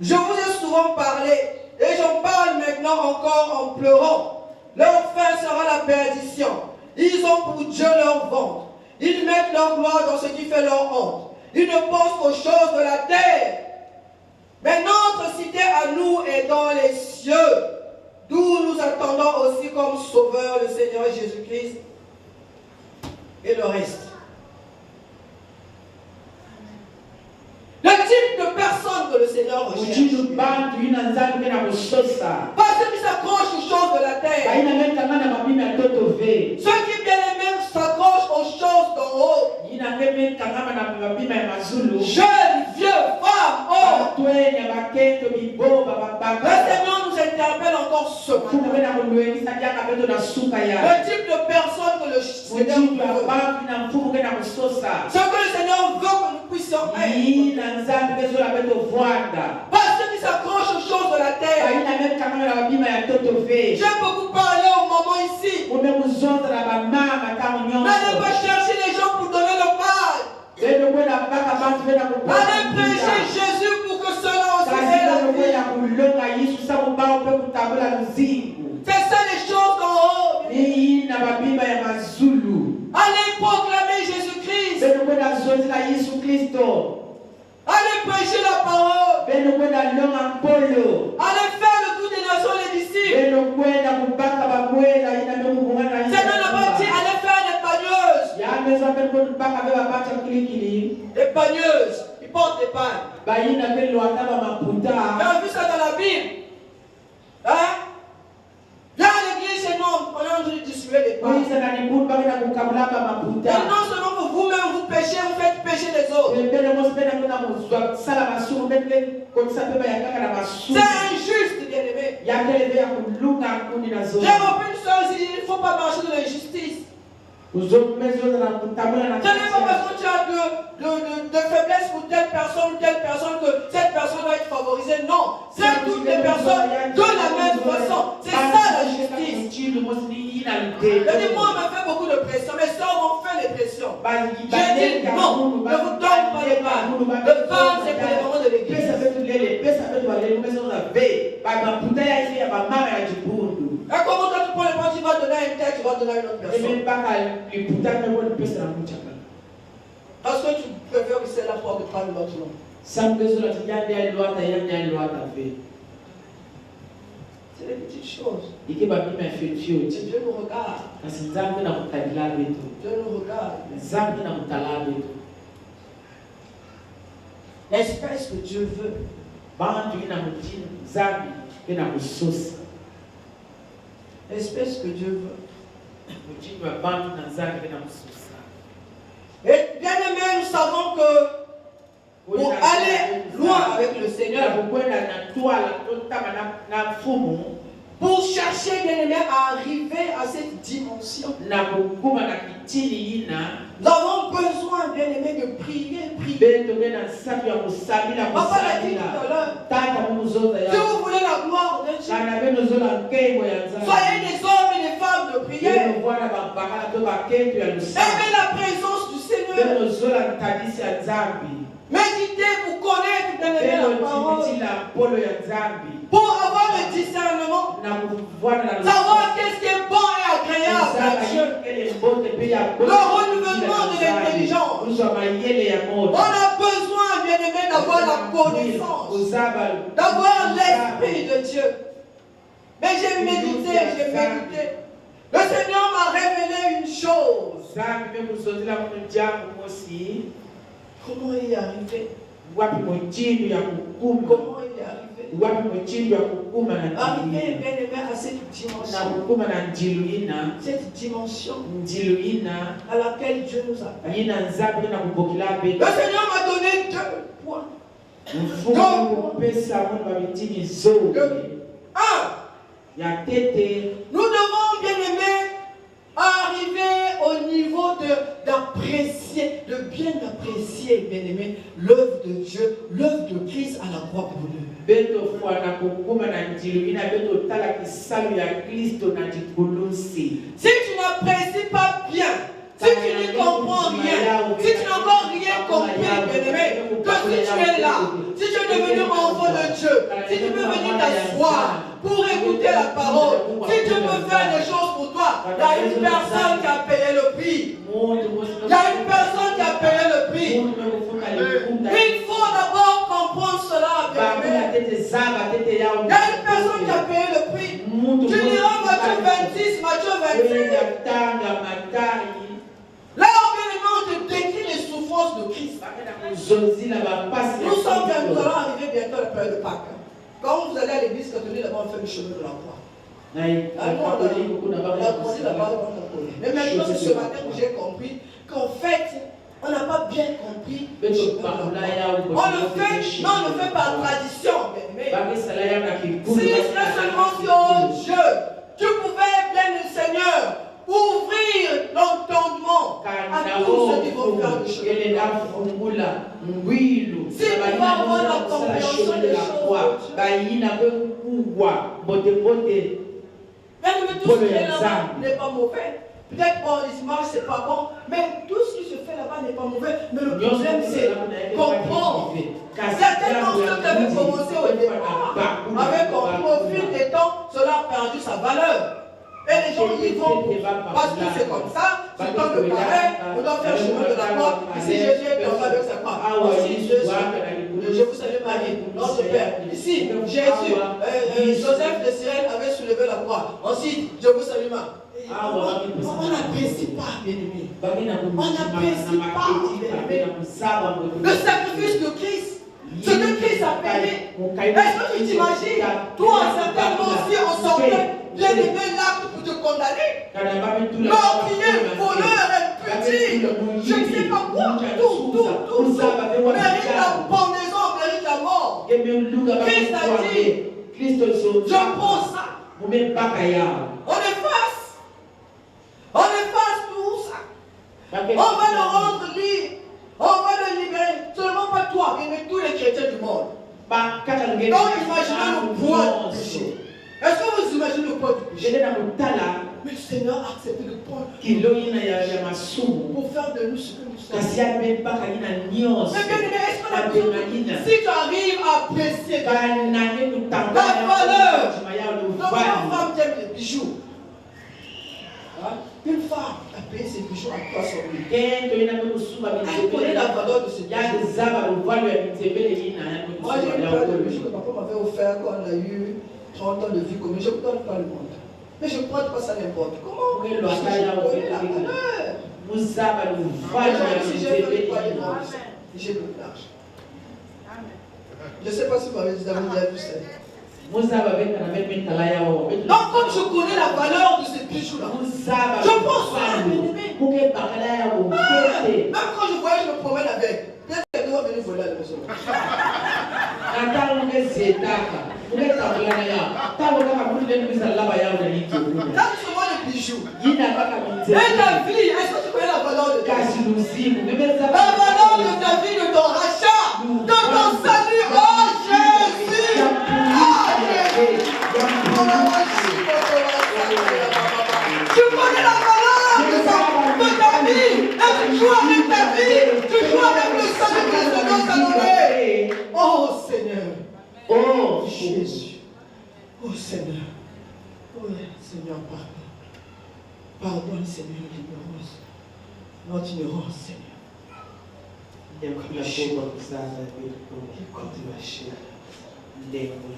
Je vous ai souvent parlé, et j'en parle maintenant encore en pleurant. Leur fin sera la perdition. Ils ont pour Dieu leur ventre. Ils mettent leur gloire dans ce qui fait leur honte. Ils ne pensent qu'aux choses de la terre. Mais notre cité à nous est dans les cieux, d'où nous attendons aussi comme sauveur le Seigneur Jésus-Christ et le reste. Le type de personne que le Seigneur recherche. Pas ceux qui s'accrochent aux choses de la terre. Ceux qui bien aimés s'accrochent aux choses d'en haut. Jeunes, vieux, femmes, hommes. Le Seigneur nous interpelle encore ce matin. Le type de personne que le Seigneur veut. Ce que le Seigneur veut que nous puissions être. Pas ceux qui s'accrochent aux choses de la terre. J'ai beaucoup parlé au moment ici. N'allez pas chercher les gens pour donner le mal. Allez prêcher Jésus pour que cela aussi ait la vie. C'est ça les choses d'en haut. Allez proclamer Jésus-Christ. Allez prêcher la parole. Allez faire le tour des nations les disciples. Seigneur n'a pas dit allez faire des pagneuses. Ils portent des pannes. Tu as vu ça dans la Bible? Hein? Viens à l'église et non, on est en train de distribuer les pannes. Et non seulement que vous-même vous péchez, vous faites pécher les autres. C'est injuste, bien-aimé. J'ai repris une soeur ici, il ne faut pas marcher de l'injustice. Ce n'est pas parce que tu as de faiblesse pour telle personne ou telle personne que cette personne va être favorisée. Non, c'est toutes les personnes de la même façon. C'est ça la justice. C'est-à-dire, moi, on m'a fait beaucoup de pression. Mes soeurs m'ont fait des pressions. J'ai dit non, ne vous donne pas le pain. Le pain, c'est pour les moments de l'église. Et comment quand tu prends le pain, tu vas donner à une tête, tu vas donner à une autre personne. Parce que tu préfères que c'est la foi de prendre l'autre nom. C'est les petites choses. Dieu nous regarde. Dieu nous regarde. L'espèce que Dieu veut. L'espèce que Dieu veut. Et bien aimé, nous savons que pour aller loin avec le Seigneur, pour chercher bien aimé à arriver à cette dimension, nous avons besoin bien aimé de prier. Papa l'a dit tout à l'heure. Si vous voulez la gloire de Dieu, soyez des hommes et des femmes de prière. Aimez la présence du Seigneur. Méditez pour connaître bien aimé la parole. Pour avoir le discernement, savoir qu'est-ce qui est bon et agréable à Dieu. Le renouvellement de l'intelligence. On a besoin, bien aimé, d'avoir la connaissance, d'avoir l'esprit de Dieu. Mais j'ai médité. Le Seigneur m'a révélé une chose. Comment il est arrivé? Comment il est arrivé? Arriver bien aimé à cette dimension à laquelle Dieu nous appelle. Le Seigneur m'a donné 2 points. 1. Nous devons bien aimer arriver au niveau d'apprécier, de bien apprécier, bien aimé, l'œuvre de Dieu, l'œuvre de Christ à la croix pour nous. Si tu n'apprécies pas bien, si tu ne comprends rien, si tu n'as encore rien compris, bien aimé, que si tu es là, si tu es devenu enfant de Dieu, si tu peux venir t'asseoir pour écouter la parole, si tu peux faire des choses pour toi, il y a une personne qui a payé le prix. Il y a une personne qui a payé le prix. Il faut d'abord comprendre cela, bien aimé. Il y a une personne qui a payé le prix. Tu liras Matthieu 26, Matthieu 27. Là, obénément, on te décrit les souffrances de Christ. Nous allons arriver bientôt à la période de Pâques. Quand vous allez à l'église catholique, là-bas, on fait le chemin de la croix. Mais maintenant, c'est ce matin que j'ai compris qu'en fait, on n'a pas bien compris le chemin de la croix. On le fait par tradition, bien aimé. Si c'est seulement si, oh Dieu, tu pouvais, bien le Seigneur, ouvrir l'entendement à tous ceux qui vont faire le chemin. Si tu vas avoir la compréhension des choses, tout ce qui est là-bas n'est pas mauvais. Peut-être pour les images, c'est pas bon, mais tout ce qui se fait là-bas n'est pas mauvais. Mais le problème, c'est comprendre. Certainement, ceux qui avaient commencé au départ, avaient compris au fil des temps, cela a perdu sa valeur. Et les gens y vont parce que c'est comme ça, c'est comme le pareil, on doit faire le chemin de la croix. Ici, Jésus est tombé avec sa croix. Ensuite, je vous salue Marie, notre Père. Ici, Jésus, Joseph de Cyrène avait soulevé la croix. Ensuite, je vous salue Marie. On n'apprécie pas, bien-aimé. On n'apprécie pas, bien-aimé. Le sacrifice de Christ, ce que Christ a payé. Est-ce que tu t'imagines, toi, certainement aussi, on sortait bien-aimé l'acte pour te condamner. Meurtrier, voleur, impudique, je ne sais pas quoi, tout mérite la pendaison, mérite la mort. Christ a dit, je prends ça. On efface tout ça. On va le rendre libre. On va le libérer. Seulement pas toi, mais tous les chrétiens du monde. Donc imaginez le poids du péché. Est-ce que vous imaginez le poids du péché? Mais le Seigneur a accepté de prendre pour faire de nous ce que nous sommes. Mais bien aimé, est-ce qu'on a besoin? Si tu arrives à apprécier la valeur, donc une femme qui aime les bijoux. Une femme a payé ses bijoux à 300 000. Elle connaît la valeur de ses bijoux. Moi, j'ai une paire de bijoux que papa m'avait offert quand on a eu 30 ans de vie commune. Je ne donne pas le monde. Mais je ne prends pas ça n'importe comment. Parce que je connais la valeur. Si j'ai fait le poids de l'argent, j'ai beaucoup d'argent. Je ne sais pas si vous avez déjà vu ça. Donc, comme je connais la valeur de ces bijoux-là, je pense à bien-aimé. Même quand je voyage, je me promène avec. Bien que nous venir voler à la maison. Ça, c'est souvent les bijoux. Et ta vie, est-ce que tu connais la valeur de ta vie? La valeur de ta vie, de ton rachat, de ton salut. Oh Jésus! Tu connais la valeur de ta vie, et tu joues avec ta vie, tu joues avec le salut que le Seigneur t'a donné. Oh Seigneur, oh Jésus, oh Seigneur, oh Seigneur, pardon, pardonne Seigneur l'ignorance, notre ignorance Seigneur.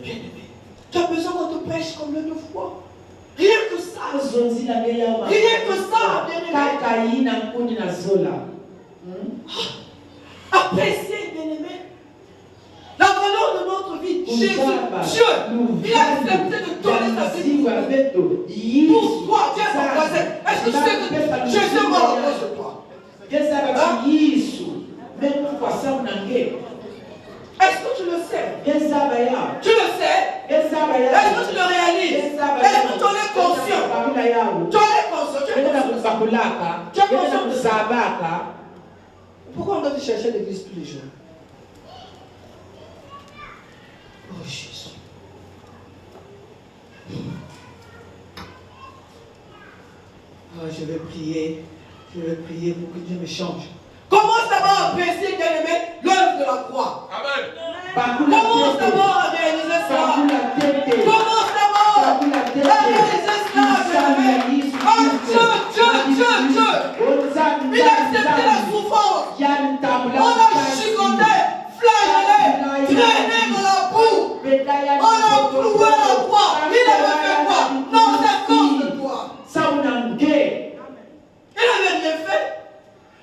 Bien-aimé, tu as besoin qu'on te prêche comme le 9 fois. Rien que ça. Rien que ça, bien-aimé. Appréciez, bien-aimé, la valeur de notre vie. Jésus, Dieu, il a accepté de donner sa vie pour toi. Dieu est son voisin. Est-ce que tu sais que Jésus est mort à cause de toi? Est-ce que tu le sais? Tu le sais? Est-ce que tu le réalises? Est-ce que tu en es conscient? Tu en es conscient? Tu es conscient de ça? Pourquoi on doit te chercher l'église tous les jours? Oh Jésus. Oh, je vais prier pour que Dieu me change. Commence d'abord à apprécier, bien-aimé, l'œuvre de la croix. Amen. Commence d'abord à réaliser ça. Commence d'abord à réaliser ça, bien-aimé. Oh Dieu. Il a accepté la souffrance. On a chicoté, flagellé, traîné dans la boue. On a cloué la croix. Il avait fait quoi? Non, c'est à cause de toi. Il n'avait rien fait.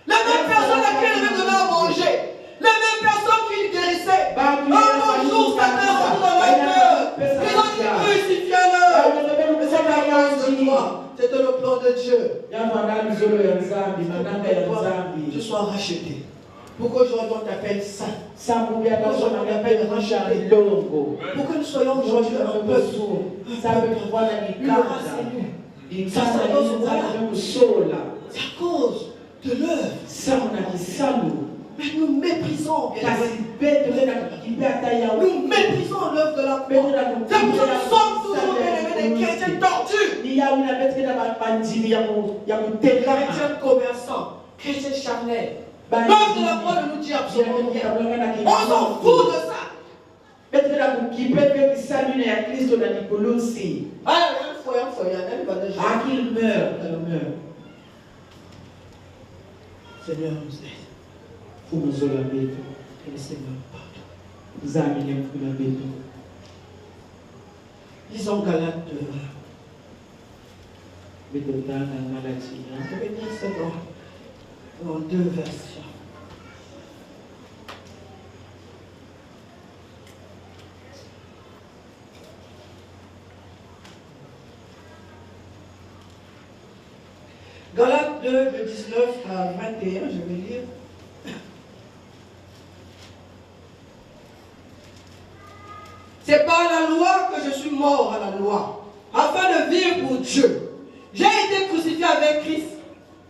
Les mêmes personnes à qui il avait donné à manger, les mêmes personnes qui le guérissaient, un jour, Satan rentre dans leur cœur. Ils ont dit crucifiez-le. Mais c'est la cause de toi. C'était le plan de Dieu. Pour que tu sois racheté. Pour qu'aujourd'hui on t'appelle saint. Pour qu'aujourd'hui on t'appelle racheté. Pour que nous soyons aujourd'hui un peu sourds. C'est à cause de l'œuvre. Mais nous méprisons, nous méprisons l'œuvre de la croix. C'est pour ça que nous sommes toujours des chrétiens tordus. Chrétiens commerçants, chrétiens charnels. L'œuvre de la croix ne nous dit absolument rien. On s'en fout de ça. Qu'il meurt, elle meurt. Seigneur nous aide. Pour nous aider. Que le Seigneur pardonne. Nous amenons pour la bête. Lisons Galates 2. Je vais lire ça dans 2 versions. Galates 2, de 19 à 21, je vais lire. C'est par la loi que je suis mort à la loi, afin de vivre pour Dieu. J'ai été crucifié avec Christ.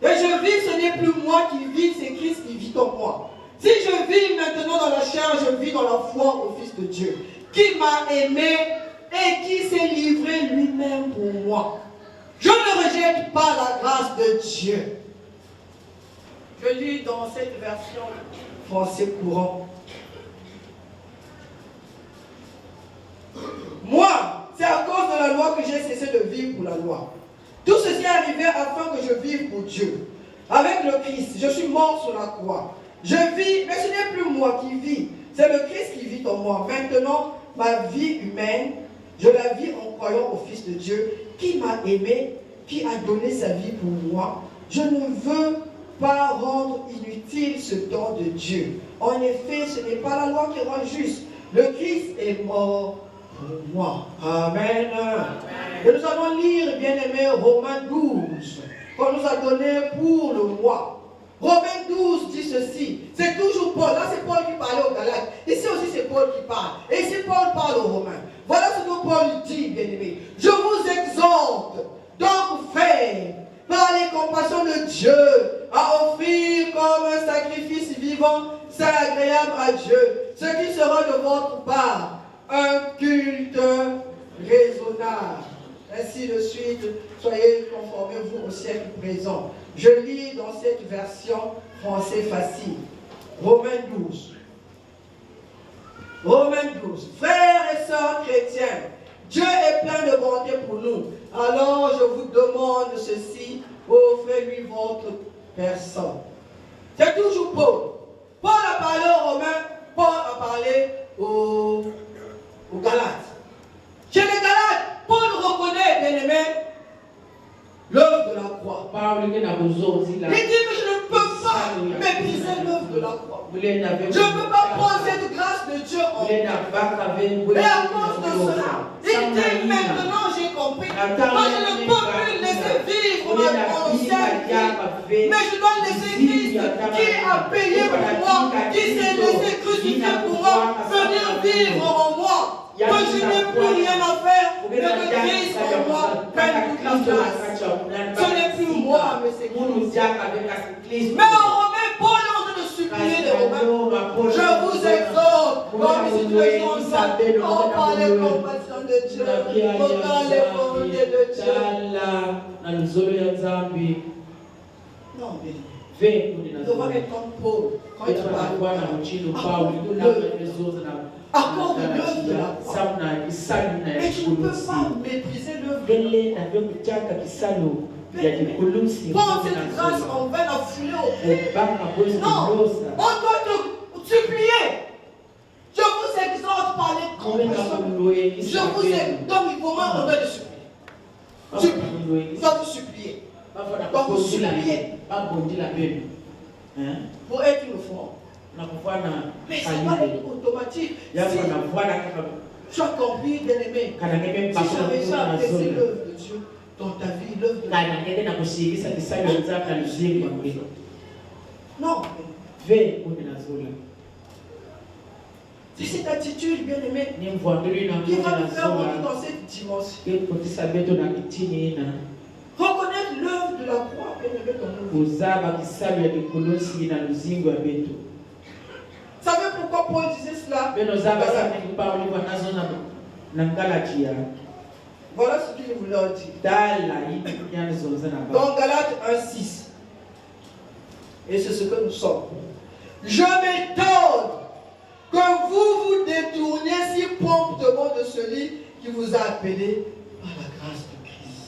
Et je vis, ce n'est plus moi qui vis, c'est Christ qui vit en moi. Si je vis maintenant dans la chair, je vis dans la foi au Fils de Dieu, qui m'a aimé et qui s'est livré lui-même pour moi. Je ne rejette pas la grâce de Dieu. Je lis dans cette version français courant. Moi, c'est à cause de la loi que j'ai cessé de vivre pour la loi. Tout ceci est arrivé afin que je vive pour Dieu. Avec le Christ, je suis mort sur la croix. Je vis, mais ce n'est plus moi qui vis. C'est le Christ qui vit en moi. Maintenant, ma vie humaine, je la vis en croyant au Fils de Dieu, qui m'a aimé, qui a donné sa vie pour moi. Je ne veux pas rendre inutile ce don de Dieu. En effet, ce n'est pas la loi qui rend juste. Le Christ est mort pour moi. Amen. Et nous allons lire, bien aimé, Romains 12, qu'on nous a donné pour le mois. Romains 12 dit ceci. C'est toujours Paul. Là, c'est Paul qui parlait aux Galates. Ici aussi, c'est Paul qui parle. Et ici, Paul parle aux Romains. Voilà ce que Paul dit, bien aimé. Je vous exhorte, donc, frères, par les compassions de Dieu, à offrir comme un sacrifice vivant, c'est agréable à Dieu, ce qui sera de votre part un culte raisonnable. Ainsi de suite, soyez conformés vous au siècle présent. Je lis dans cette version français facile. Romains 12. Romains 12. Frères et sœurs chrétiens, Dieu est plein de bonté pour nous. Alors je vous demande ceci, offrez-lui votre personne. C'est toujours Paul. Paul a parlé aux Romains, Paul a parlé aux Galates. Chez les Galates, Paul reconnaît, bien aimé, l'œuvre de la croix. Il dit, mais je ne peux pas mépriser l'œuvre de la croix. Je ne peux pas prendre cette grâce de Dieu en moi. Et à cause de cela, il dit, maintenant j'ai compris. Moi, je ne peux plus laisser vivre mon ancienne vie, mais je dois laisser Christ qui a payé pour moi, qui s'est laissé crucifier pour moi, venir vivre en moi. Que je n'ai plus rien à faire, mais que Christ en moi prenne toute la place. Ce n'est plus moi, mais c'est Christ. Mais en Romains, Paul est en train de supplier les Romains. Je vous exhorte, comme ici tous les gens savent, par les compassions de Dieu, dans les volontés de Dieu. Non, mais devant être comme Paul, quand il parle, à cause de l'œuvre de la croix. Mais tu ne peux pas mépriser l'œuvre de la croix. Prends cette grâce en vain à fouler au pied. Non, on doit te supplier. Je vous exhorte par les compassions. Je vous exhorte. Donc, comment on doit te supplier? Tu dois te supplier. Donc, vous supplier. Pour être une foi. Mais ça va être automatique. Si tu as compris, bien aimé, si tu as réussi à apprécier l'œuvre de Dieu dans ta vie, l'œuvre de Dieu. Non. C'est cette attitude, bien aimé, qui va nous faire monter dans cette dimension. Reconnaître l'œuvre de la croix, bien aimé, dans nous. savez pourquoi Paul disait cela? Voilà ce qu'il voulait leur dire. Dans Galates 1,6. Et c'est ce que nous sommes. Je m'étonne que vous vous détourniez si promptement de celui qui vous a appelé par la grâce de Christ.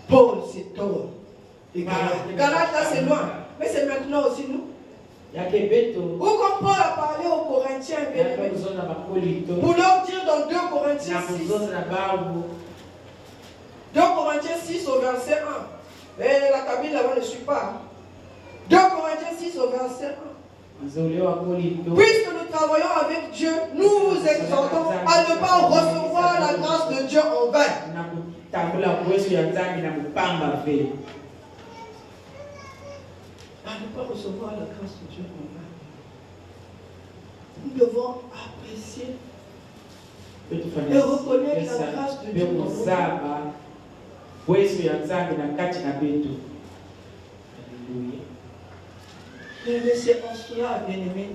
Paul s'étonne. Et Galates, là c'est loin. Mais c'est maintenant aussi nous. Ou comme Paul a parlé aux Corinthiens, pour leur dire dans 2 Corinthiens 6. 2 Corinthiens 6 au verset 1. Et la cabine là-bas ne suit pas. 2 Corinthiens 6 au verset 1. Puisque nous travaillons avec Dieu, nous vous exhortons à ne pas recevoir la grâce de Dieu en vain. À ne pas recevoir la grâce de Dieu en vain. Nous devons apprécier et reconnaître la grâce de Dieu dans nos vies. Mais c'est en cela, bien-aimés,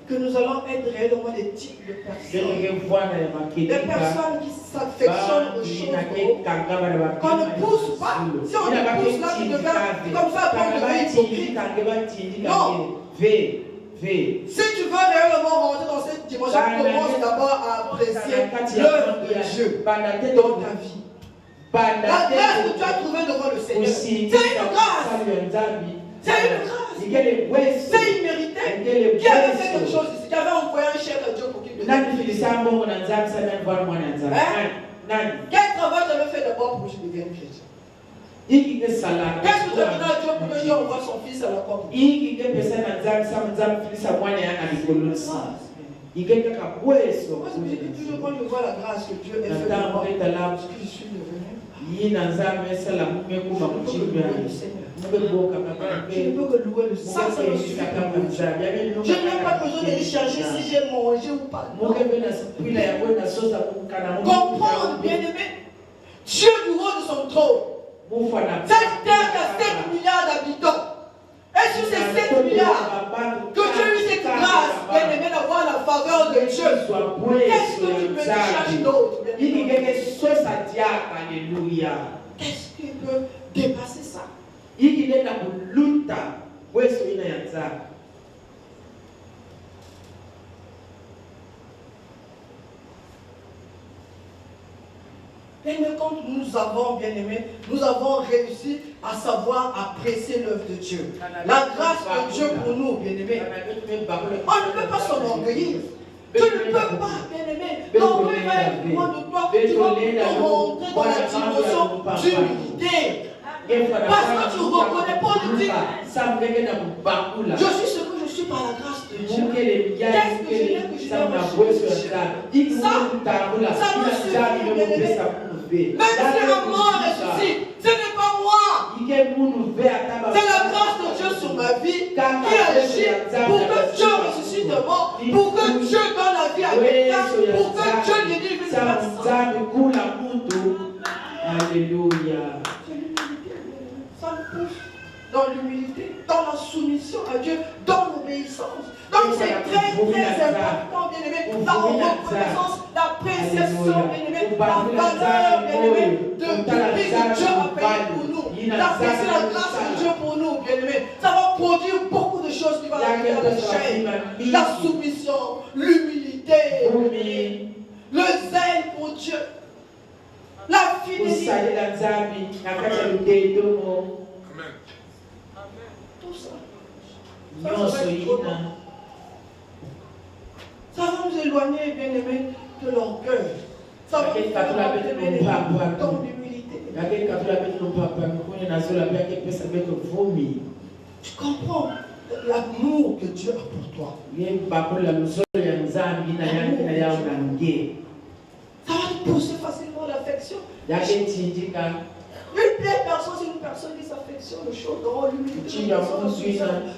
que nous allons être réellement des types de personnes. Des personnes qui s'affectionnent aux choses. Qu'on ne pousse pas. Si on ne pousse là, tu deviens comme ça, après on devient hypocrite. Non. Si tu veux réellement rentrer dans cette dimension, commence d'abord à apprécier l'œuvre de Dieu dans ta vie. La grâce que tu as trouvée devant le Seigneur, c'est une grâce. C'est une grâce. C'est immérité. Qui avait fait quelque chose ici? Qui avait envoyé un chèque à Dieu pour qu'il le donne? Quel travail tu avais fait d'abord pour que je devienne chrétien? Qu'est-ce que tu as donné à Dieu pour que Dieu envoie son fils à la croix? Moi, je dis toujours quand je vois la grâce que Dieu a fait de moi, ce que je suis devenu. Je ne peux que louer le Seigneur. Ça me suffit. Je n'ai pas besoin de chercher si j'ai mangé ou pas. Comprendre, bien-aimé, Dieu du haut de son trône. Cette terre a 7 milliards d'habitants. Et sur ces 7 milliards, que Dieu ait eu cette grâce, bien-aimé, d'avoir la faveur de Dieu. Qu'est-ce que tu peux chercher d'autre? Qu'est-ce qui peut dépasser ça? Mais quand nous avons, bien aimé, nous avons réussi à savoir apprécier l'œuvre de Dieu. La grâce de Dieu pour nous, bien aimé. On ne peut pas s'enorgueillir. Tu ne peux pas, bien aimé. L'orgueil va être loin de toi. Tu vas te rentrer dans la dimension d'humilité. Parce que tu ne reconnais pas le titre. Je suis ce que je suis par la grâce de Dieu. Qu'est-ce que je n'ai que je n'ai pas? Ça me suffit, bien aimé. Même si la mort ressuscite, ce n'est pas moi. C'est la grâce de Dieu sur ma vie qui agit pour que Dieu ressuscite de mort, pour que Dieu donne la vie à quelqu'un, pour que Dieu délivre une personne. Alléluia. Ça me pousse dans l'humilité, dans la soumission à Dieu, dans l'obéissance. Donc c'est très important, bien aimé, la reconnaissance, l'appréciation, bien aimé, la valeur, bien aimé, de prix que Dieu a payé pour nous, d'apprécier la grâce de Dieu pour nous, bien aimé. Ça va produire beaucoup de choses qui vont arriver à la chaîne. La soumission, l'humilité, le zèle pour Dieu, la fidélité. Tout ça. Ça va nous éloigner, bien aimé, de l'orgueil. Ça va nous éloigner dans l'humilité. Tu comprends l'amour que Dieu a pour toi. Ça va te pousser facilement à l'affection. Une belle personne, c'est une personne qui s'affectionne aux choses dans l'humilité.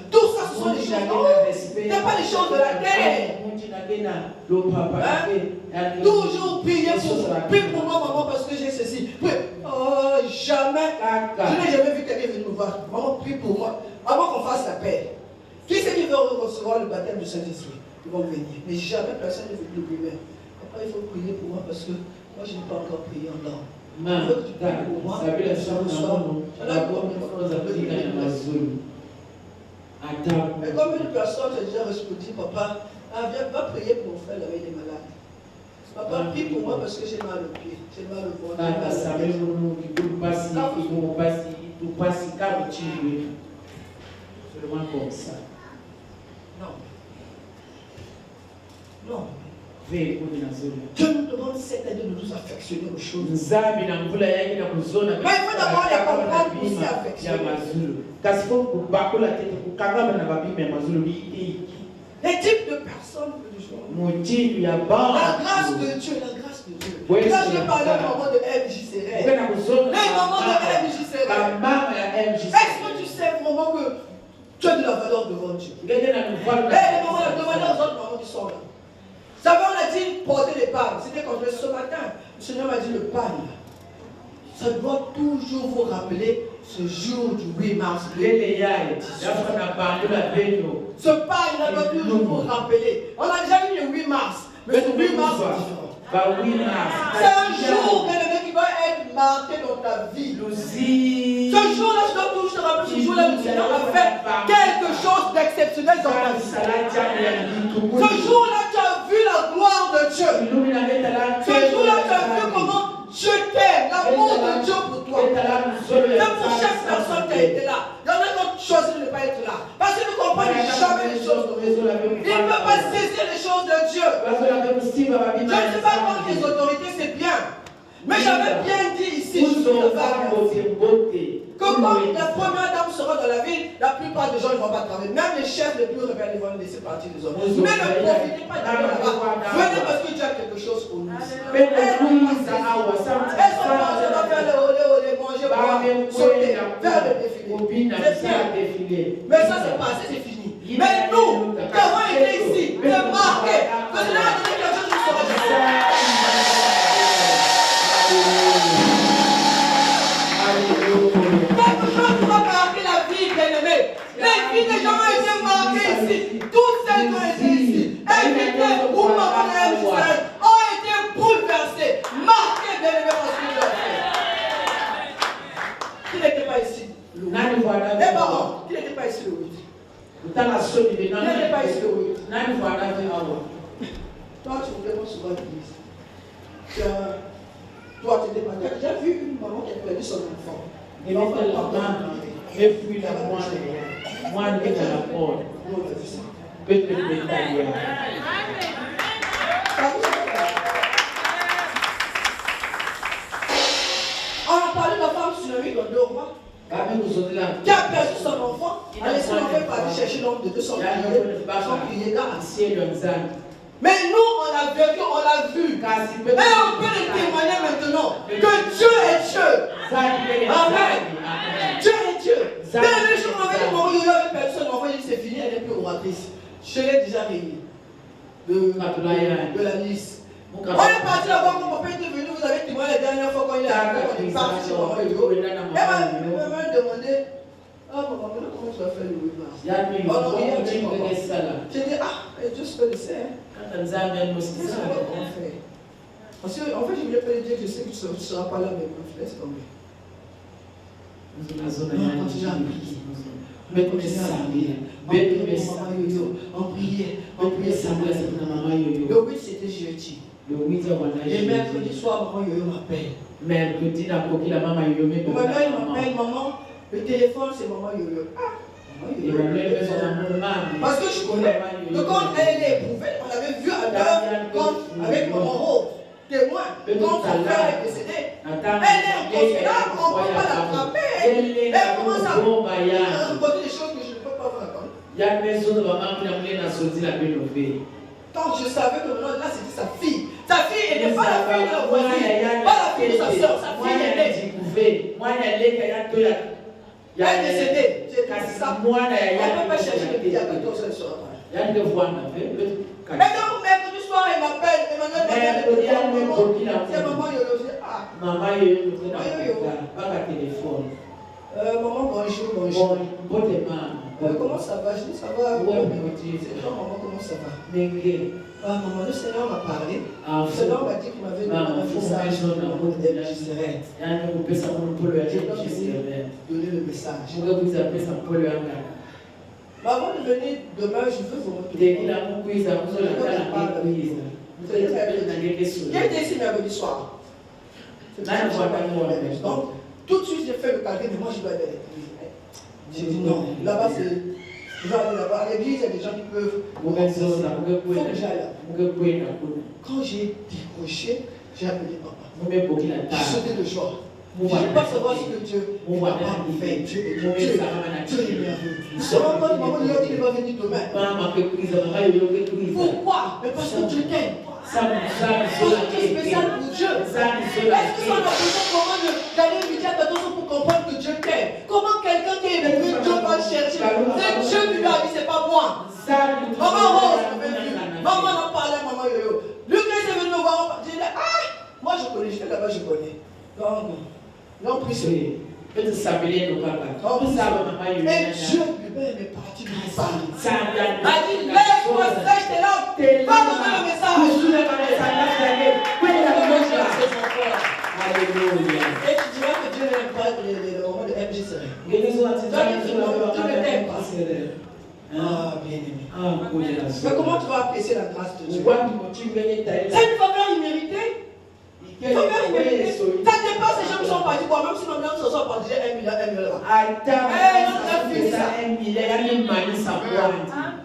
Tout ça, ce sont des choses dans ce n'est pas des choses de la terre. Toujours prier pour moi, maman, parce que j'ai ceci. Jamais. Je n'ai jamais vu quelqu'un venir me voir. Maman, prie pour moi. Avant qu'on fasse la paix. Qui c'est recevoir le baptême du Saint-Esprit. Ils vont venir. Mais jamais personne ne veut de lui-même. Après, il faut prier pour moi parce que moi, je n'ai pas encore prié en dehors. Il faut que tu pries pour moi. Mais comme une personne a déjà répondu, papa, viens, va prier pour mon frère, il est malade. Papa, prie pour moi parce que j'ai mal au pied, j'ai mal au ventre. Seulement comme ça. Non. Non. Dieu nous demande cette année de nous affectionner aux choses. Mais il faut d'abord les comprendre pour s'y affectionner. Les types de personnes que nous sommes. La grâce de Dieu, la grâce de Dieu. Là, je vais parler au moment de MJCR. Le moment de MJCR. Est-ce que tu sais au moment que tu as de la valeur devant Dieu? Et le moment de demander aux autres moments qui sont là. Vous savez, on a dit porter les palmes. C'était quand je ce matin. Le Seigneur m'a dit le palme. Ça doit toujours vous rappeler ce jour du 8 mars. Ce palme doit toujours vous rappeler. On a déjà vu le 8 mars. Mais le 8 mars, c'est différent. C'est un jour qui va être marqué dans ta vie. Ce jour-là, je dois toujours te rappeler, ce jour-là, le Seigneur a fait quelque chose d'exceptionnel dans ta vie. Ce jour-là, tu as vu la gloire de Dieu. Ce jour-là, tu as vu comment Dieu t'aime, l'amour de Dieu pour toi. C'est pour chaque personne qui a été là. Il y en a qui ont choisi de ne pas être là. Parce qu'ils ne comprennent jamais les choses de Dieu. Ils ne peuvent pas saisir les choses de Dieu. Je ne sais pas contre les autorités, c'est bien. Mais j'avais bien dit ici, que quand la première dame sera dans la ville, la plupart des gens ne vont pas travailler. Même les chefs les plus rebelles vont laisser partir les autres. Mais ne profitez pas d'aller là-bas. Venez parce que Dieu a quelque chose pour nous. Est-ce qu'on va faire le olé, manger, boire, sauter, faire le défilé? C'est bien. Mais ça c'est passé, c'est fini. Mais nous, qui avons été ici, c'est marqué. Que cela a donné quelque chose qui sera jamais. Quelque chose qui va marquer la vie, bien-aimée. Les vies des gens ont été marquées ici. Toutes celles qui ont été ici, invitées ou mamans ont été bouleversées, marquées, bien-aimées, parce que Dieu a fait. Qui n'était pas ici? Les parents, qui n'était pas ici le 8? Qui n'était pas ici le 8? Toi, tu me demandes souvent l'église. Toi, tu n'es pas là. J'ai vu une maman qui a perdu son enfant. Et puis la moine est à la porte. Peut-être le on a parlé de la femme tsunami dans 2 mois. Qui a perdu son enfant. Elle a laissé l'enfant partir chercher l'homme de 200 piliers là. Mais nous, on l'a vécu, on l'a vu. Et on peut le témoigner maintenant que Dieu est Dieu. Amen. Dieu est Dieu. Dès le jour où on avait dit, maman, il y avait personne, l'enfant, il dit, c'est fini, elle n'est plus oratrice. Je l'ai déjà réunie. De la liste. On est parti là-bas, mon papa était venu, vous avez témoigné la dernière fois quand il est arrivé, on est parti chez maman Yoyo. Elle m'a demandé, maman, comment tu vas faire le 8 mars? J'ai dit, Dieu se le sait. Parce qu'en fait, je voulais pas lui dire que je sais que tu ne seras pas là, mais je laisse tomber. On priait. Le 8 c'était jeudi. Et mercredi soir, maman Yoyo m'appelle. M'appelle, maman, le téléphone c'est maman Yoyo. Parce que je connais que quand elle est éprouvée, on l'avait vu à l'heure avec maman Rose, témoin, quand son frère est décédé, elle est inconsolable, on ne peut pas l'attraper. Elle commence à raconter des choses que je ne peux pas vous raconter. Quand je savais que maintenant, là c'était sa fille. Sa fille, elle n'est pas la fille de la voisine, pas la fille de sa soeur, sa fille elle est. Elle est décédée. C'est ça. On ne peut pas chercher le petit à 14 ans sur la page. Et donc, mercredi soir, elle m'appelle. Emmanuel c'est maman Yoyo. Maman Yoyo. Maman, bonjour, bonjour. Comment ça va? Je dis ça va. C'est toi, maman, comment ça va? Maman, le Seigneur m'a parlé. Le Seigneur m'a dit qu'il m'avait donné un message pour le MJ-Serret. Je vais donner le message. Mais avant de venir demain, je veux vous montrer. Qui était ici mercredi soir? Donc, tout de suite, j'ai fait le calcul, mais moi, je dois aller à l'église. J'ai dit non, là-bas, c'est. Je vais aller là-bas. À l'église, il y a des gens qui peuvent. Il faut que j'aille là. Quand j'ai décroché, j'ai appelé papa. J'ai sauté de joie. Je ne veux pas savoir ce que Dieu va faire. Dieu est merveilleux. Vous savez quand maman lui a dit qu'il va venir demain. Pourquoi? Mais parce que Dieu t'aime. Parce que tu es spécial pour Dieu. Est-ce que ça n'a besoin d'aller lui dire attention pour comprendre que Dieu t'aime? Comment quelqu'un qui est venu, Dieu va le chercher? C'est Dieu qui lui a dit, c'est pas moi. Maman Rose est venue. Maman en parlait à maman Yoyo. Lucas est venu me voir. J'ai dit, moi je connais, j'étais là-bas, je connais. Donc, non, prie. Et Dieu lui-même est parti de Paris. Il a dit, lève-toi, sèche tes langues. Va donner le message. Alléluia. Et tu diras que Dieu n'aime pas le moment de MJ-Serret. Tu ne t'aimes pas. Bien aimé. Mais comment tu vas apprécier la grâce de Dieu? C'est une faveur imméritée. Ça dépasse les gens qui sont partis, même si nos gens se sont partis, 1 million, 1 million là.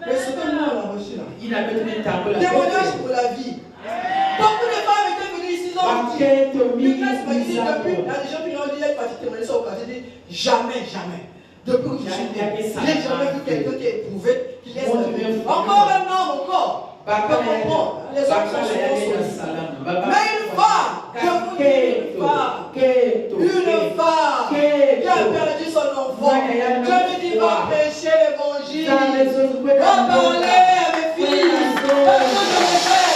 Mais ce que nous on a reçu là, témoignage pour la vie. Beaucoup de femmes étaient venues ici, ils ont dit, Lucas m'a dit depuis, il y a des gens qui l'ont dit, il y a une partie témoignage sur le quartier, dit jamais, jamais. Depuis que je suis né, je n'ai jamais vu quelqu'un qui est éprouvé, qui laisse encore un homme, encore. Les hommes sont souvent. Mais une femme, je vous dis une femme qui a perdu son enfant, je lui dis va prêcher l'évangile, va parler à mes filles, parce que je me fais,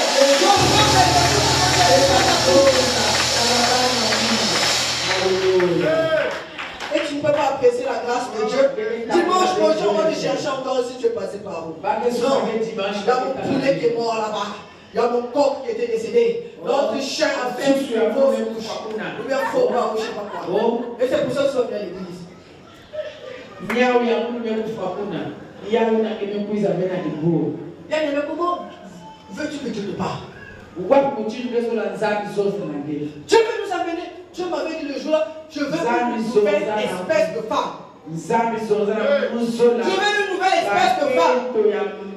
et tu ne peux pas apprécier la grâce de Dieu. Dimanche prochain, on va te chercher encore si tu es passé par où. Non, il y a mon poulet qui est mort là-bas. Il y a mon coq qui était décédé. Notre chien a fait une fausse couche. Ou bien faux pas, ou je ne sais pas quoi. Et c'est pour ça que tu vas venir à l'église. Bien-aimé, comment veux-tu que Dieu te parle? Dieu veut nous amener. Dieu m'avait dit le jour-là, je veux une nouvelle espèce de femme. Je veux une nouvelle espèce de femme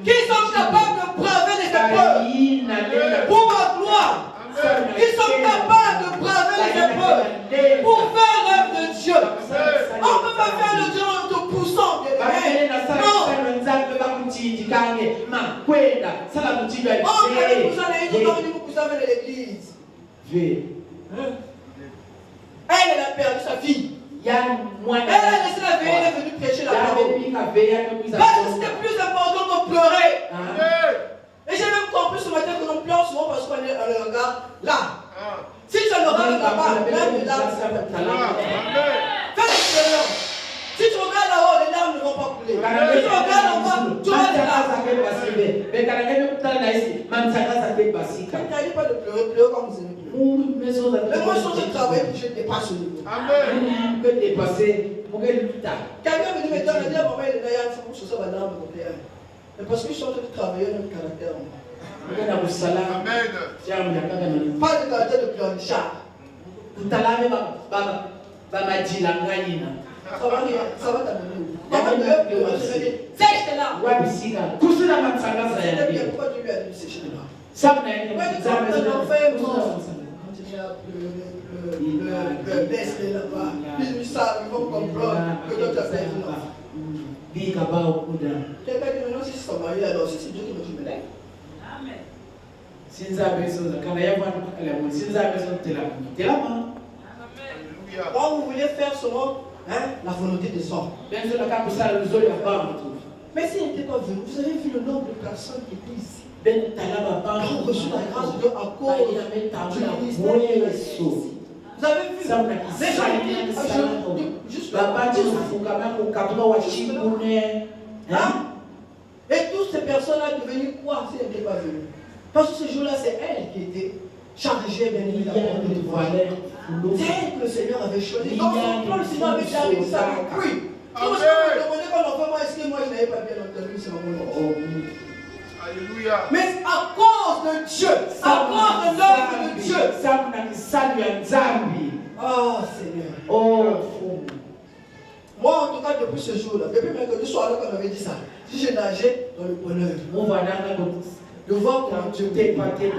qui sont capables de braver les épreuves pour ma gloire. Qui sont capables de braver les épreuves pour faire l'œuvre de Dieu. On ne peut pas faire le Dieu en te poussant. Non. Elle a perdu sa fille. Elle a laissé la veille, elle est venue prêcher la parole. Parce que c'était plus important que pleurer. Et j'ai même compris ce matin que l'on pleure souvent parce qu'on le regarde là. Si tu le regardes là-bas, même les larmes ne vont pas couler. Fais l'expérience. Si tu regardes là-haut, les larmes ne vont pas couler. Si tu regardes en bas, tu vas être là. Ne t'arrive pas de pleurer, pleure comme vous aimez pleurer. Mais moi, je suis en train de travailler pour que je dépasse ce niveau. Amen. Quelqu'un me dit, mais dans le diable, maman, il est là, il faut que ce soit ma larme de mon père. Mais parce que je suis en train de travailler, on a un caractère en moi. Amen. Pas de caractère de pleurnichard. Ça va t'amener où? C'est là. Pourquoi tu lui as dit sécher là? Le baisse là-bas. Puis ça, ils vont comprendre que toi tu as fait une offre. Quelqu'un dit maintenant si c'est son mari, alors si c'est Dieu qui me dit, mais quand vous voulez faire seulement la volonté des hommes. Mais s'il n'était pas venu, vous avez vu le nombre de personnes qui étaient ici. Qui ont reçu la grâce de Dieu à cause du ministère. Vous Vous avez vu? Les gens disent, juste hein? Et toutes ces personnes-là devenues quoi si elles n'étaient pas venues? Parce que ce jour-là, c'est elle qui était chargée, bien évidemment, de voir. C'est elle que le Seigneur avait choisi. Dans son plan, le Seigneur avait déjà avec ça avec lui. Donc, si vous me demandez quand l'enfant, moi, est-ce que moi, je n'avais pas bien entendu, c'est mon nom. Alléluia. Mais à cause de Dieu, à cause de l'œuvre de Dieu. Oh Seigneur. Oh. Moi, en tout cas, depuis ce jour-là, depuis mercredi soir-là, qu'on avait dit ça, si je nageais dans le bonheur, de voir comment Dieu t'aime. Amen.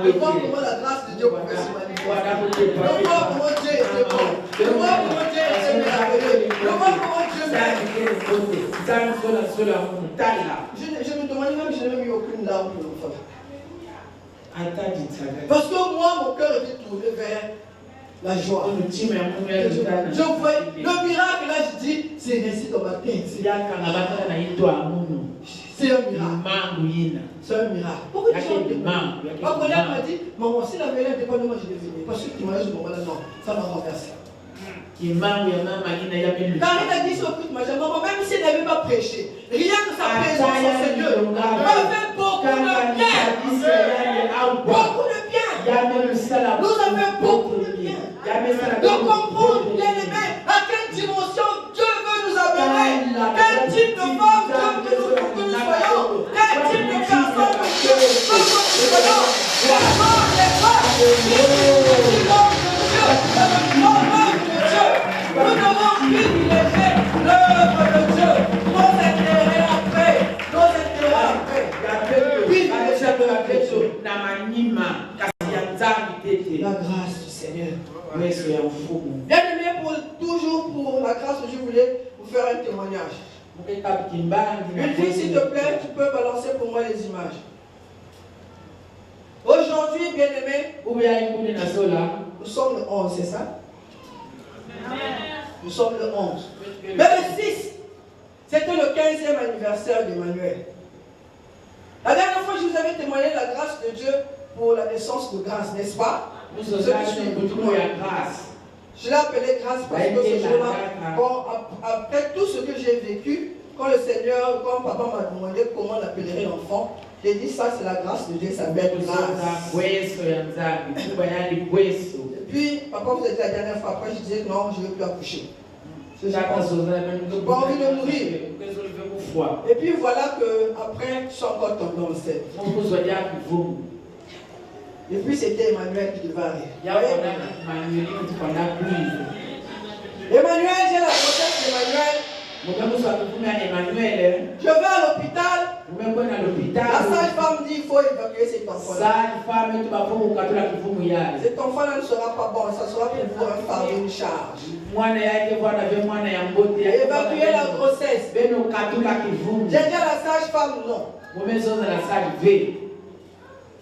De voir comment la grâce de Dieu pouvait se manifester. De voir comment Dieu était bon. De voir comment Dieu était merveilleux. De voir comment Dieu m'aime. Je me demandais même, je n'ai même eu aucune larme pour l'enfant. Parce que moi, mon cœur était tourné vers la joie. Je voyais le miracle, là, je dis, c'est resté dans ma tête. C'est un miracle. C'est un miracle. Pourquoi tu chantes? Ma collègue m'a dit, maman, si la vérité n'était pas de moi, je vais venir. Parce que tu m'as dit, maman, non, ça m'a renversé. Car il a dit sur toute ma maman, même si elle n'avait pas prêché, rien que sa présence au Seigneur m'a fait beaucoup de bien. Beaucoup de bien. Nous avons fait beaucoup de bien. De comprendre, bien aimé, à quelle dimension Dieu veut nous amener. Quel type de femme Dieu veut que nous soyons. Quel type de personne Dieu veut que nous soyons. Les femmes, qui l'homme de Dieu, nous devons privilégier l'œuvre de Dieu. Nos intérêts après. Nos intérêts après. Privilégier l'œuvre de Dieu. La grâce du Seigneur. Bien aimé, toujours pour la grâce de Dieu, je voulais vous faire un témoignage. Une fille, s'il te plaît, tu peux balancer pour moi les images. Aujourd'hui, bien aimé, nous sommes le 11, c'est ça? Nous sommes le 11. Mais le 6, c'était le 15e anniversaire d'Emmanuel. La dernière fois, je vous avais témoigné la grâce de Dieu pour la naissance de Grâce, n'est-ce pas? Je l'ai appelé grâce parce que ce jour-là, après tout ce que j'ai vécu, quand le Seigneur, quand papa m'a demandé comment on appellerait l'enfant, j'ai dit ça c'est la grâce de Dieu, ça s'appelle grâce. Et puis, papa vous a dit la dernière fois, après je disais non, je ne veux plus accoucher. J'ai pas envie de mourir. Et puis voilà que après, je suis encore tombé dans le ciel. Et puis c'était Emmanuel qui devait arriver. Emmanuel, j'ai la grossesse d'Emmanuel. Je vais à l'hôpital. La sage-femme dit qu'il faut évacuer cet enfant-là. Cet enfant-là ne sera pas bon, ça sera pour vous un fardeau, une charge. Évacuer la grossesse. J'ai dit à la sage-femme non.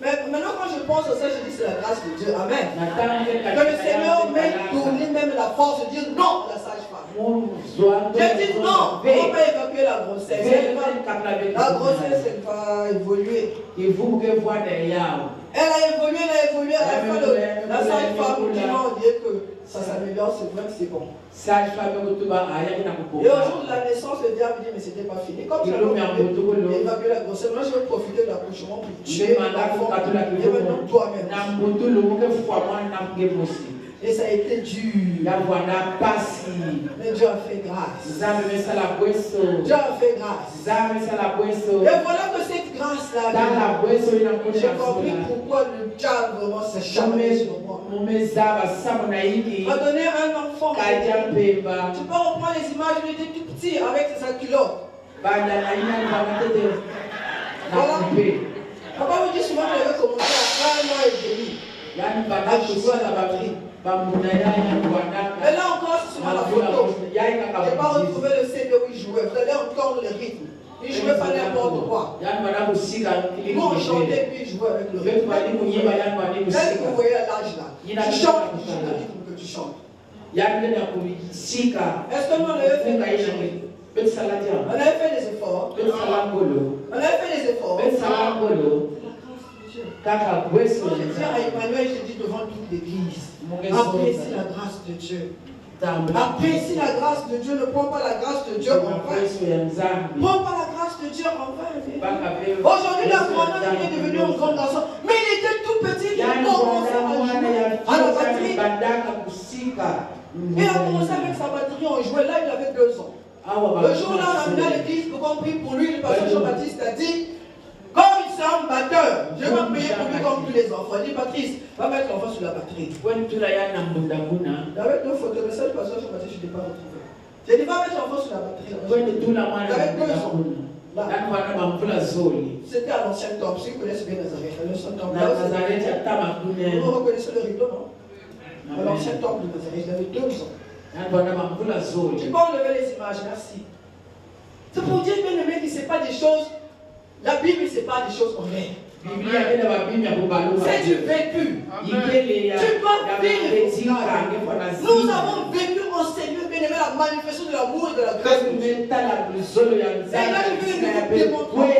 Mais maintenant, quand je pense à ça, je dis c'est la grâce de Dieu. Amen. Que le Seigneur m'ait donné même la force de dire non à la sage-femme. J'ai dit non, on ne va pas évacuer la grossesse. La grossesse, elle va évoluer. Elle a évolué, à la fin, la sage-femme dit non, on dirait que ça s'améliore, c'est vrai que c'est bon. Et au jour de la naissance, le diable dit mais c'était pas fini. Comme ça, on a évacué la grossesse, moi je vais profiter de l'accouchement pour tuer l'enfant et maintenant toi-même. Et ça a été dur. Mais Dieu a fait grâce. Dieu a fait grâce. Et voilà que cette grâce-là, j'ai compris pourquoi le diable vraiment s'est charmé sur moi. A donné un enfant. Tu peux reprendre les images, il était tout petit avec sa culotte. Voilà. Papa me dit souvent qu'il avait commencé à 1 mois et demi. À jouer à la batterie. Mais là encore, c'est sur la photo. Je n'ai pas retrouvé le CD où il jouait. Vous allez entendre le rythme. Il ne jouait pas n'importe quoi. Nous on chantait puis il jouait avec le rythme. Tel que vous voyez l'âge là. Tu chantes le rythme que tu chantes. Est-ce que nous on avait fait des efforts? On avait fait des efforts. On avait fait des efforts. Quand je dis à Emmanuel, je dis devant toute l'église, apprécie la grâce de Dieu. Apprécie la grâce de Dieu, ne prends pas la grâce de Dieu en vain. Prends pas la grâce de Dieu en vain. Aujourd'hui, la grande est devenu un grand garçon, mais il était tout petit, il a commencé à jouer à la batterie. Il a commencé avec sa batterie, on jouait là, il avait 2 ans. Le jour-là, on a amené à l'église pour qu'on prie pour lui. Le pasteur Jean-Baptiste a dit, comme il c'est un batteur, je vais prier pour lui comme tous les enfants. Il dit, Patrice, va mettre l'enfant sur la batterie. Il y avait 2 photos, mais ça, le pasteur Jean-Baptiste, je ne l'ai pas retrouvé. J'ai dit, va mettre l'enfant sur la batterie. Il avait 2 ans. C'était à l'ancien temple. Si vous connaissez bien Nazareth, à l'ancien temple. Vous reconnaissez le rideau, non? À l'ancien temple de Nazareth, il avait 2 ans. Tu peux enlever les images, merci. C'est pour dire, bien aimé, que ce n'est pas des choses. La Bible, ce n'est pas des choses en l'air. C'est du vécu. Tu dois vivre. Nous avons vécu en Seigneur, bien aimé, la manifestation de l'amour et de la grâce de Dieu. Et là, je vais vous démontrer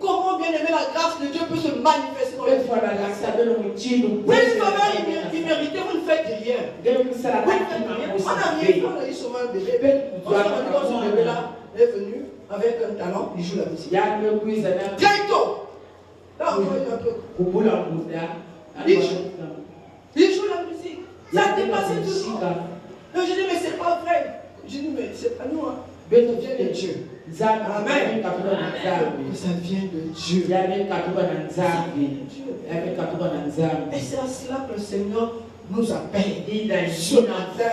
comment, bien aimé, la grâce de Dieu peut se manifester dans les vies. C'est une faveur imméritée, vous ne faites rien. On a rien, on a eu souvent un bébé. On s'est rendu compte que son bébé là est venu avec un talent, il joue la musique. Bientôt. Là, on voit un peu. Il joue la musique. Ça a dépassé tout le monde. Donc je dis, mais c'est pas vrai. Je dis, mais c'est pas nous. Ça vient de Dieu. Amen. Ça vient de Dieu. Et c'est à cela que le Seigneur nous appelle. Ce matin,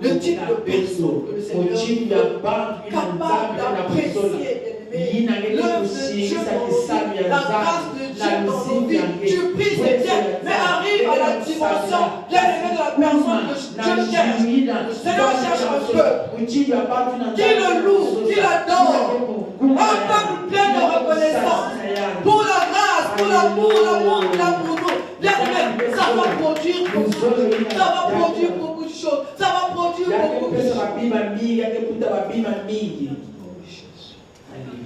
le type de personne que le Seigneur est capable d'apprécier. L'œuvre de Dieu dans nos vies, la grâce de Dieu dans nos vies. Tu pries, c'est bien, mais arrive à la dimension bien aimée de la personne que Dieu cherche. Le Seigneur cherche un peuple qui le loue, qui l'adore. Un peuple plein de reconnaissance pour la grâce, pour l'amour qu'il a pour nous. Bien aimé, ça va produire beaucoup de choses. Ça va produire beaucoup de choses. Ça va produire beaucoup de choses.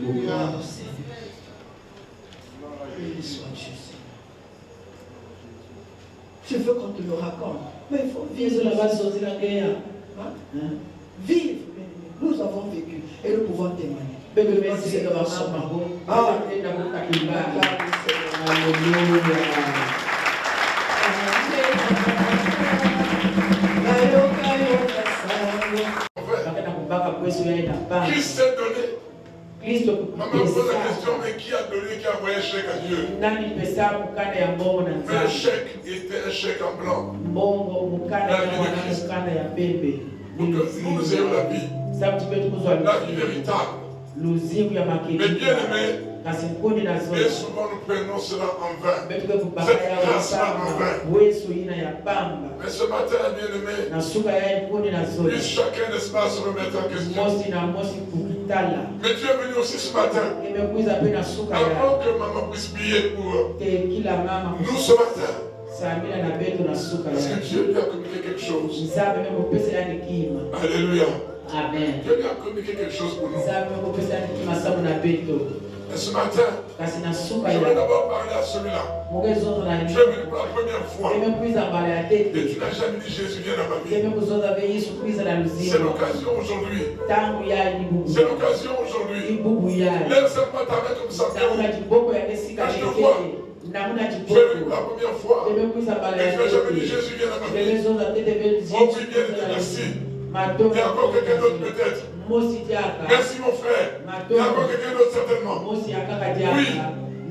Gloire au Seigneur. Béni soit Dieu, Seigneur. Je veux qu'on te le raconte. Mais il faut vivre la base de la guerre. Vivre. Nous avons vécu et nous pouvons témoigner. Merci de ma somme. Christ s'est donné. Maman pose la question, mais qui a donné, qui a envoyé un chèque à Dieu? Mais le chèque était un chèque en blanc. La vie de Christ. Pour que nous ayons la vie véritable. Mais bien aimé, et souvent nous prenons cela en vain. Cette grâce-là en vain. Mais ce matin, bien aimé, puisse chacun, n'est-ce pas, se remettre en question. Mais tu es venu aussi ce matin, avant que maman puisse prier pour nous ce matin. Parce que Dieu lui a communiqué quelque chose. Alléluia. Amen. Dieu lui a communiqué quelque chose pour nous. Et ce matin, je vais d'abord parler à celui-là. Je suis venu pour la première fois. Et tu n'as jamais dit Jésus vient dans ma vie. C'est l'occasion aujourd'hui. C'est l'occasion aujourd'hui. Lève seulement ta main comme ça. Quand je te vois. Je vais venir pour la première fois. Et tu n'as jamais dit Jésus vient dans ma vie. Oh oui, bien aimé, merci. Il y a encore quelqu'un d'autre peut-être. Merci mon frère. Il y a encore quelqu'un d'autre certainement. Oui.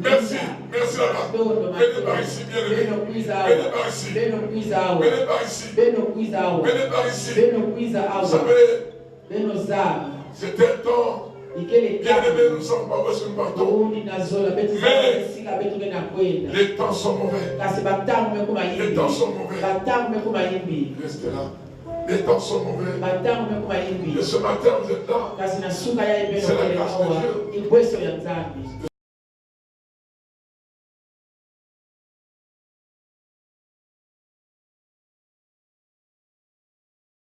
Merci. Merci là-bas. Venez par ici, bien aimé. Venez par ici. Venez par ici. Venez par ici. Vous savez, c'est un temps. Bien aimé, nous ne sommes pas où est-ce que nous partons. Mais les temps sont mauvais. Les temps sont mauvais. Restez là. Les temps sont mauvais. Et ce matin, vous êtes là. C'est la grâce de Dieu.